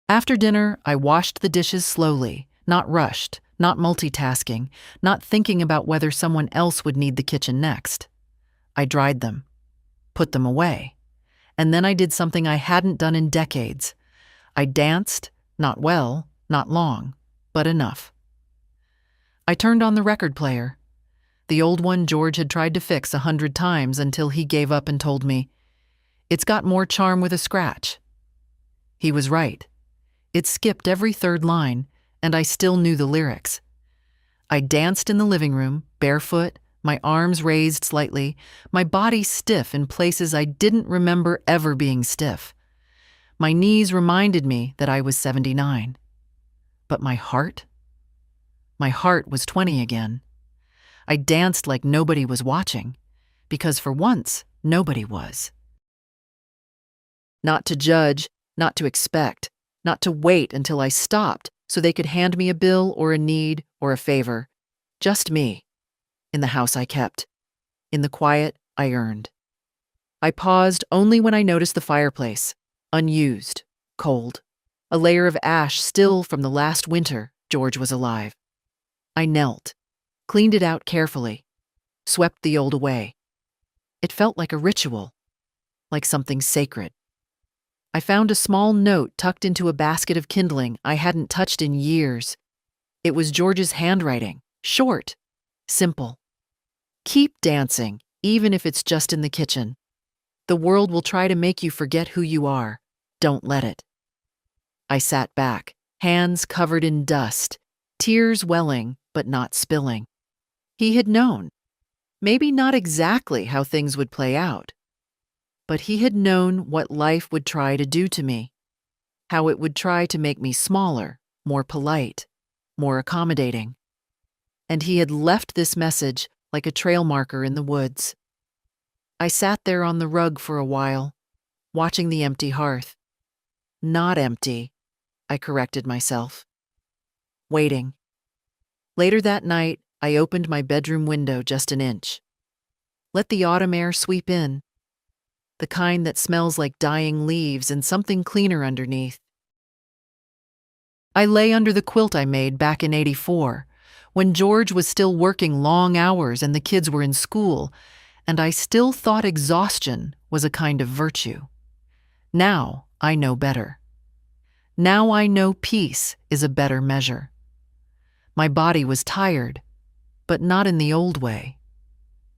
After dinner, I washed the dishes slowly, not rushed, not multitasking, not thinking about whether someone else would need the kitchen next. I dried them, put them away, and then I did something I hadn't done in decades. I danced, not well, not long, but enough. I turned on the record player, the old one George had tried to fix 100 times until he gave up and told me, "It's got more charm with a scratch." He was right. It skipped every third line, and I still knew the lyrics. I danced in the living room, barefoot, my arms raised slightly, my body stiff in places I didn't remember ever being stiff. My knees reminded me that I was 79. But my heart? My heart was 20 again. I danced like nobody was watching, because for once, nobody was. Not to judge, not to expect, not to wait until I stopped so they could hand me a bill or a need or a favor. Just me, in the house I kept, in the quiet I earned. I paused only when I noticed the fireplace, unused, cold, a layer of ash still from the last winter George was alive. I knelt, cleaned it out carefully, swept the old away. It felt like a ritual, like something sacred. I found a small note tucked into a basket of kindling I hadn't touched in years. It was George's handwriting, short, simple. "Keep dancing, even if it's just in the kitchen. The world will try to make you forget who you are. Don't let it." I sat back, hands covered in dust, tears welling but not spilling. He had known. Maybe not exactly how things would play out, but he had known what life would try to do to me, how it would try to make me smaller, more polite, more accommodating. And he had left this message like a trail marker in the woods. I sat there on the rug for a while, watching the empty hearth. Not empty, I corrected myself. Waiting. Later that night, I opened my bedroom window just an inch. Let the autumn air sweep in, the kind that smells like dying leaves and something cleaner underneath. I lay under the quilt I made back in '84, when George was still working long hours and the kids were in school, and I still thought exhaustion was a kind of virtue. Now I know better. Now I know peace is a better measure. My body was tired, but not in the old way.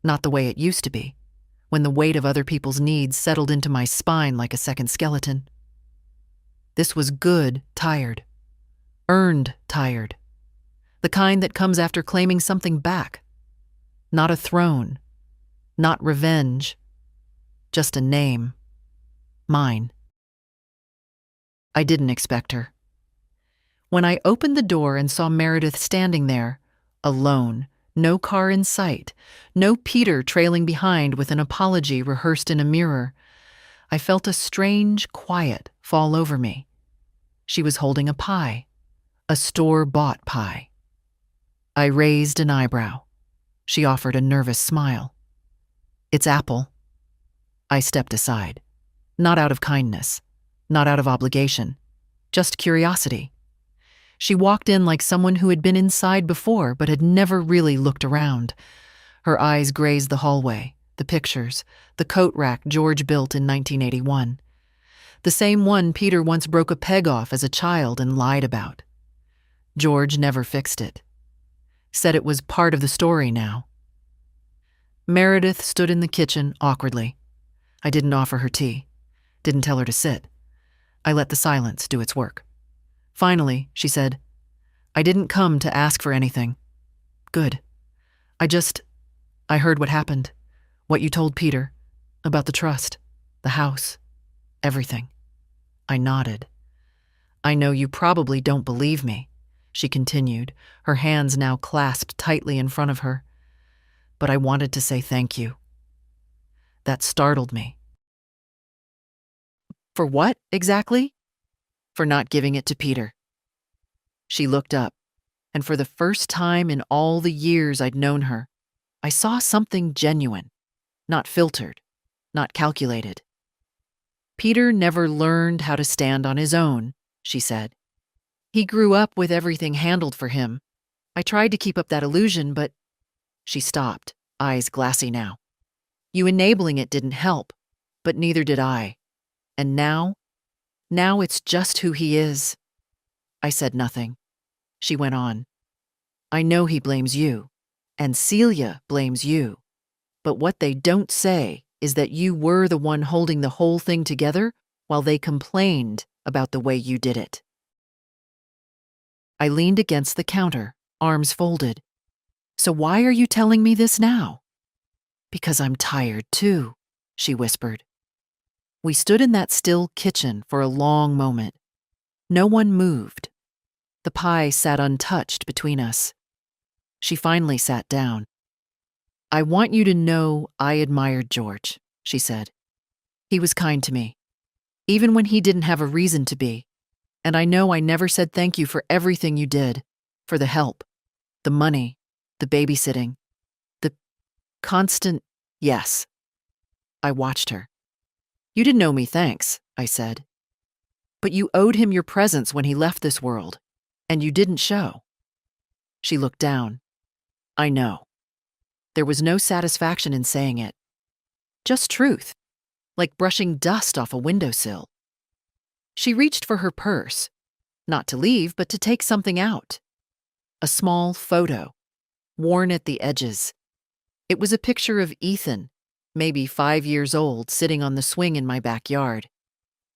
Not the way it used to be, when the weight of other people's needs settled into my spine like a second skeleton. This was good tired. Earned tired. The kind that comes after claiming something back. Not a throne. Not revenge. Just a name. Mine. I didn't expect her. When I opened the door and saw Meredith standing there, alone, no car in sight, no Peter trailing behind with an apology rehearsed in a mirror, I felt a strange quiet fall over me. She was holding a pie, a store-bought pie. I raised an eyebrow. She offered a nervous smile. "It's apple." I stepped aside, not out of kindness, not out of obligation, just curiosity. She walked in like someone who had been inside before but had never really looked around. Her eyes grazed the hallway, the pictures, the coat rack George built in 1981. The same one Peter once broke a peg off as a child and lied about. George never fixed it. Said it was part of the story now. Meredith stood in the kitchen awkwardly. I didn't offer her tea. Didn't tell her to sit. I let the silence do its work. Finally, she said, "I didn't come to ask for anything." "Good. I heard what happened. What you told Peter. About the trust. The house. Everything." I nodded. "I know you probably don't believe me," she continued, her hands now clasped tightly in front of her. "But I wanted to say thank you." That startled me. "For what, exactly?" "For not giving it to Peter." She looked up, and for the first time in all the years I'd known her, I saw something genuine, not filtered, not calculated. "Peter never learned how to stand on his own," she said. "He grew up with everything handled for him. I tried to keep up that illusion, but—" She stopped, eyes glassy now. "You enabling it didn't help, but neither did I. And now it's just who he is." I said nothing. She went on. "I know he blames you, and Celia blames you. But what they don't say is that you were the one holding the whole thing together while they complained about the way you did it." I leaned against the counter, arms folded. "So why are you telling me this now?" "Because I'm tired too," she whispered. We stood in that still kitchen for a long moment. No one moved. The pie sat untouched between us. She finally sat down. "I want you to know I admired George," she said. "He was kind to me, even when he didn't have a reason to be. And I know I never said thank you for everything you did, for the help, the money, the babysitting, the constant yes." I watched her. "You didn't owe me thanks," I said. "But you owed him your presence when he left this world, and you didn't show." She looked down. "I know." There was no satisfaction in saying it. Just truth, like brushing dust off a windowsill. She reached for her purse, not to leave, but to take something out. A small photo, worn at the edges. It was a picture of Ethan, maybe 5 years old, sitting on the swing in my backyard.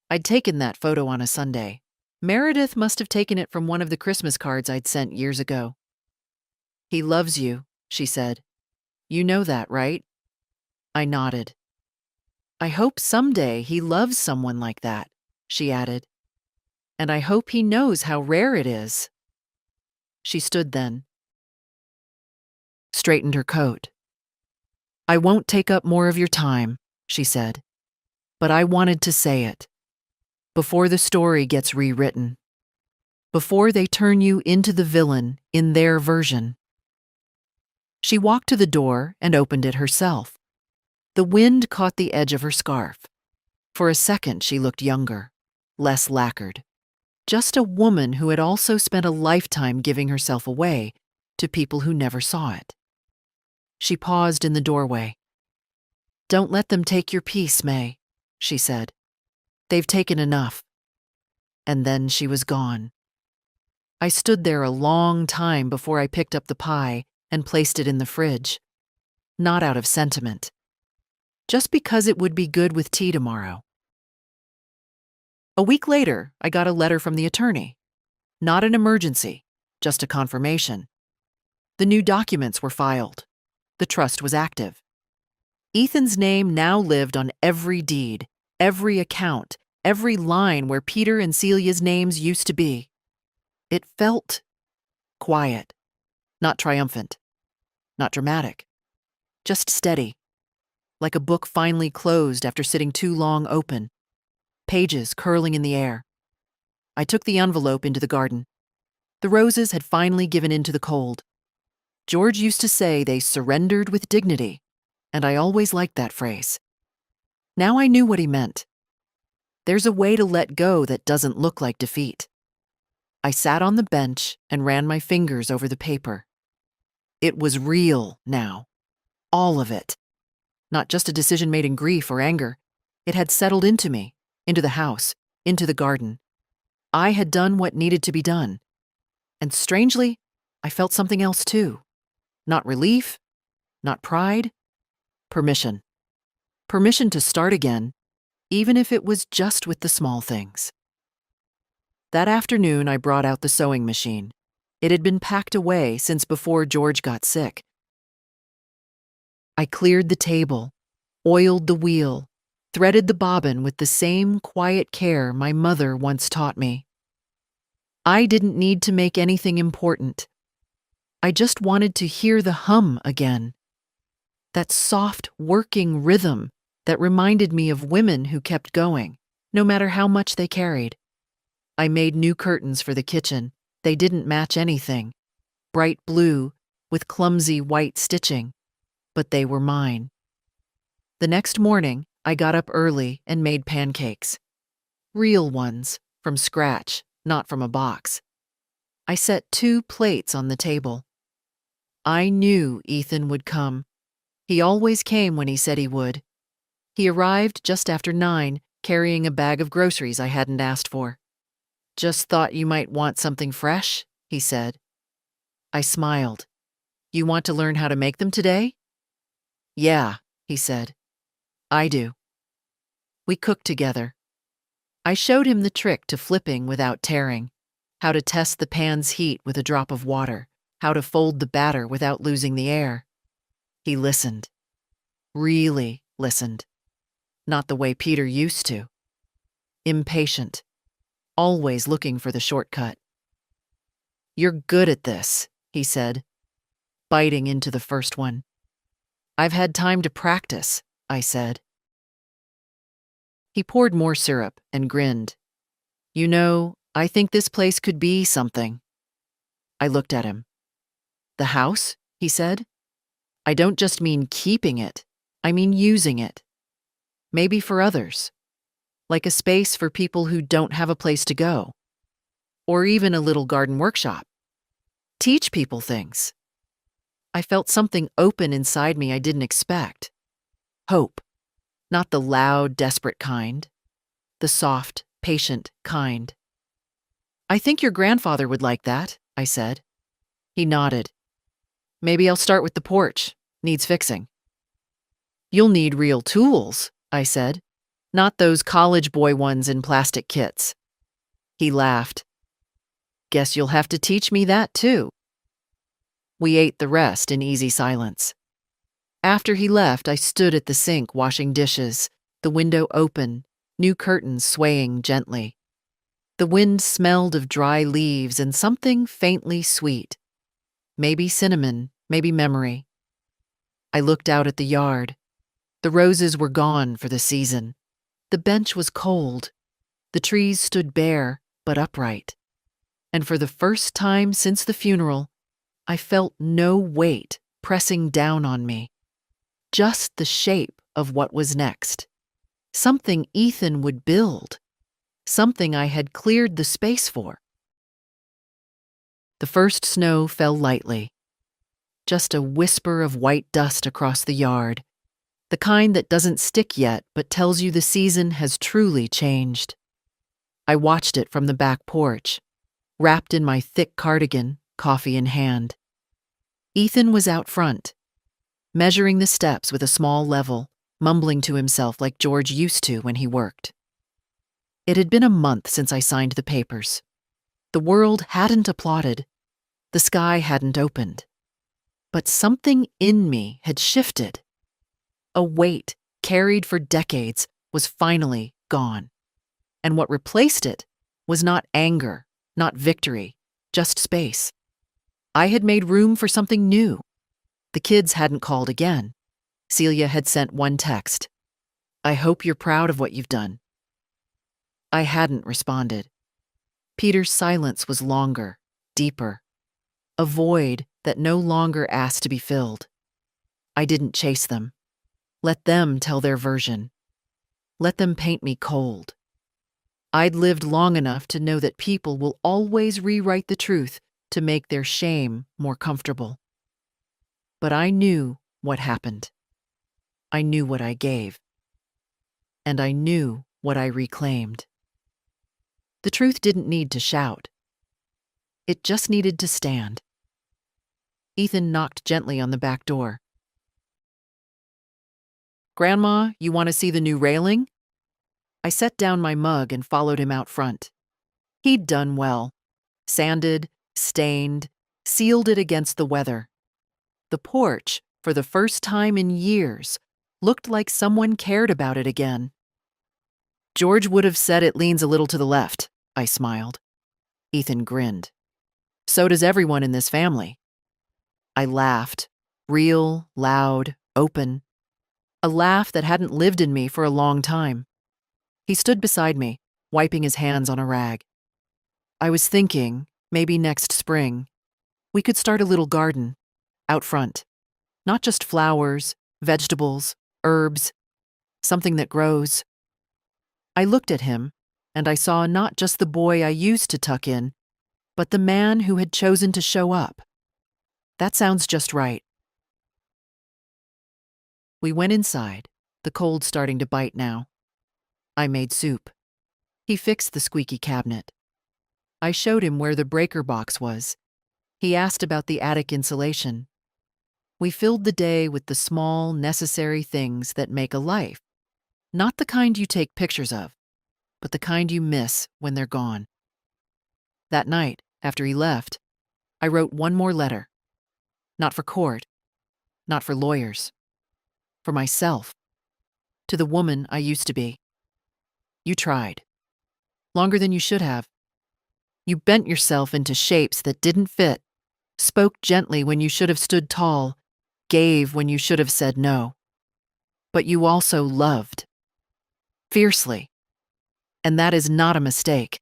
I'd taken that photo on a Sunday. Meredith must have taken it from one of the Christmas cards I'd sent years ago. "He loves you," she said. "You know that, right?" I nodded. "I hope someday he loves someone like that," she added. "And I hope he knows how rare it is." She stood then, straightened her coat, "I won't take up more of your time," she said, "but I wanted to say it. Before the story gets rewritten. Before they turn you into the villain in their version." She walked to the door and opened it herself. The wind caught the edge of her scarf. For a second, she looked younger, less lacquered. Just a woman who had also spent a lifetime giving herself away to people who never saw it. She paused in the doorway. "Don't let them take your peace, May," she said. "They've taken enough." And then she was gone. I stood there a long time before I picked up the pie and placed it in the fridge. Not out of sentiment. Just because it would be good with tea tomorrow. A week later, I got a letter from the attorney. Not an emergency, just a confirmation. The new documents were filed. The trust was active. Ethan's name now lived on every deed, every account, every line where Peter and Celia's names used to be. It felt quiet, not triumphant, not dramatic, just steady, like a book finally closed after sitting too long open, pages curling in the air. I took the envelope into the garden. The roses had finally given in to the cold. George used to say they surrendered with dignity, and I always liked that phrase. Now I knew what he meant. There's a way to let go that doesn't look like defeat. I sat on the bench and ran my fingers over the paper. It was real now. All of it. Not just a decision made in grief or anger. It had settled into me, into the house, into the garden. I had done what needed to be done. And strangely, I felt something else too. Not relief, not pride. Permission. Permission to start again, even if it was just with the small things. That afternoon, I brought out the sewing machine. It had been packed away since before George got sick. I cleared the table, oiled the wheel, threaded the bobbin with the same quiet care my mother once taught me. I didn't need to make anything important. I just wanted to hear the hum again. That soft, working rhythm that reminded me of women who kept going, no matter how much they carried. I made new curtains for the kitchen. They didn't match anything. Bright blue, with clumsy white stitching. But they were mine. The next morning, I got up early and made pancakes. Real ones, from scratch, not from a box. I set 2 plates on the table. I knew Ethan would come. He always came when he said he would. He arrived just after 9, carrying a bag of groceries I hadn't asked for. "Just thought you might want something fresh," he said. I smiled. "You want to learn how to make them today?" "Yeah," he said. "I do." We cooked together. I showed him the trick to flipping without tearing, how to test the pan's heat with a drop of water, how to fold the batter without losing the air. He listened. Really listened. Not the way Peter used to. Impatient. Always looking for the shortcut. "You're good at this," he said, biting into the first one. "I've had time to practice," I said. He poured more syrup and grinned. "You know, I think this place could be something." I looked at him. "The house?" he said. "I don't just mean keeping it, I mean using it. Maybe for others. Like a space for people who don't have a place to go. Or even a little garden workshop. Teach people things." I felt something open inside me I didn't expect. Hope. Not the loud, desperate kind. The soft, patient kind. "I think your grandfather would like that," I said. He nodded. "Maybe I'll start with the porch. Needs fixing." "You'll need real tools," I said. "Not those college boy ones in plastic kits." He laughed. "Guess you'll have to teach me that too." We ate the rest in easy silence. After he left, I stood at the sink washing dishes, the window open, new curtains swaying gently. The wind smelled of dry leaves and something faintly sweet. Maybe cinnamon, maybe memory. I looked out at the yard. The roses were gone for the season. The bench was cold. The trees stood bare but upright. And for the first time since the funeral, I felt no weight pressing down on me. Just the shape of what was next. Something Ethan would build. Something I had cleared the space for. The first snow fell lightly. Just a whisper of white dust across the yard. The kind that doesn't stick yet but tells you the season has truly changed. I watched it from the back porch, wrapped in my thick cardigan, coffee in hand. Ethan was out front, measuring the steps with a small level, mumbling to himself like George used to when he worked. It had been a month since I signed the papers. The world hadn't applauded. The sky hadn't opened. But something in me had shifted. A weight carried for decades was finally gone. And what replaced it was not anger, not victory, just space. I had made room for something new. The kids hadn't called again. Celia had sent one text. "I hope you're proud of what you've done." I hadn't responded. Peter's silence was longer, deeper. A void that no longer asked to be filled. I didn't chase them. Let them tell their version. Let them paint me cold. I'd lived long enough to know that people will always rewrite the truth to make their shame more comfortable. But I knew what happened. I knew what I gave. And I knew what I reclaimed. The truth didn't need to shout. It just needed to stand. Ethan knocked gently on the back door. "Grandma, you want to see the new railing?" I set down my mug and followed him out front. He'd done well. Sanded, stained, sealed it against the weather. The porch, for the first time in years, looked like someone cared about it again. "George would have said it leans a little to the left," I smiled. Ethan grinned. "So does everyone in this family." I laughed, real, loud, open. A laugh that hadn't lived in me for a long time. He stood beside me, wiping his hands on a rag. "I was thinking, maybe next spring, we could start a little garden, out front. Not just flowers, vegetables, herbs, something that grows." I looked at him, and I saw not just the boy I used to tuck in, but the man who had chosen to show up. That sounds just right. We went inside, the cold starting to bite now. I made soup. He fixed the squeaky cabinet. I showed him where the breaker box was. He asked about the attic insulation. We filled the day with the small, necessary things that make a life. Not the kind you take pictures of, but the kind you miss when they're gone. That night, after he left, I wrote one more letter. Not for court, not for lawyers. For myself. To the woman I used to be. You tried. Longer than you should have. You bent yourself into shapes that didn't fit, spoke gently when you should have stood tall, gave when you should have said no. But you also loved. Fiercely. And that is not a mistake.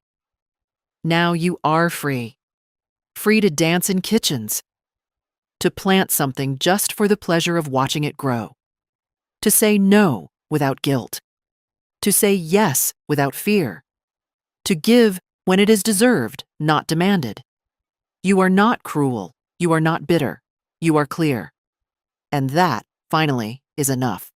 Now you are free. Free to dance in kitchens. To plant something just for the pleasure of watching it grow. To say no without guilt. To say yes without fear. To give when it is deserved, not demanded. You are not cruel. You are not bitter. You are clear. And that, finally, is enough.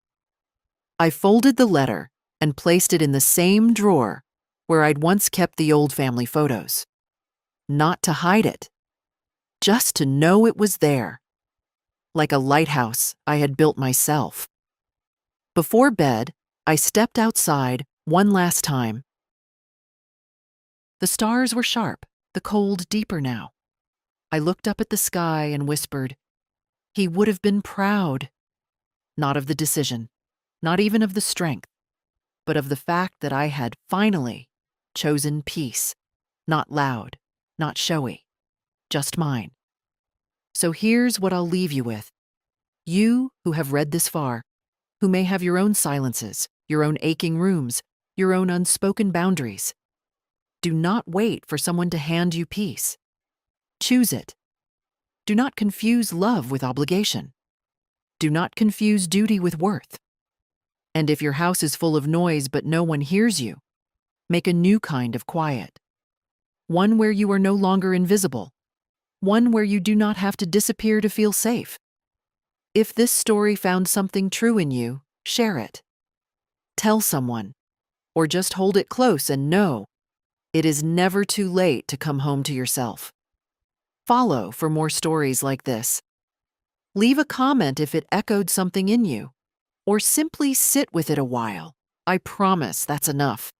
I folded the letter and placed it in the same drawer where I'd once kept the old family photos. Not to hide it. Just to know it was there. Like a lighthouse I had built myself. Before bed, I stepped outside one last time. The stars were sharp, the cold deeper now. I looked up at the sky and whispered, he would have been proud. Not of the decision, not even of the strength, but of the fact that I had finally chosen peace, not loud, not showy, just mine. So here's what I'll leave you with. You who have read this far, who may have your own silences, your own aching rooms, your own unspoken boundaries. Do not wait for someone to hand you peace. Choose it. Do not confuse love with obligation. Do not confuse duty with worth. And if your house is full of noise but no one hears you, make a new kind of quiet. One where you are no longer invisible. One where you do not have to disappear to feel safe. If this story found something true in you, share it. Tell someone, or just hold it close and know it is never too late to come home to yourself. Follow for more stories like this. Leave a comment if it echoed something in you, or simply sit with it a while. I promise that's enough.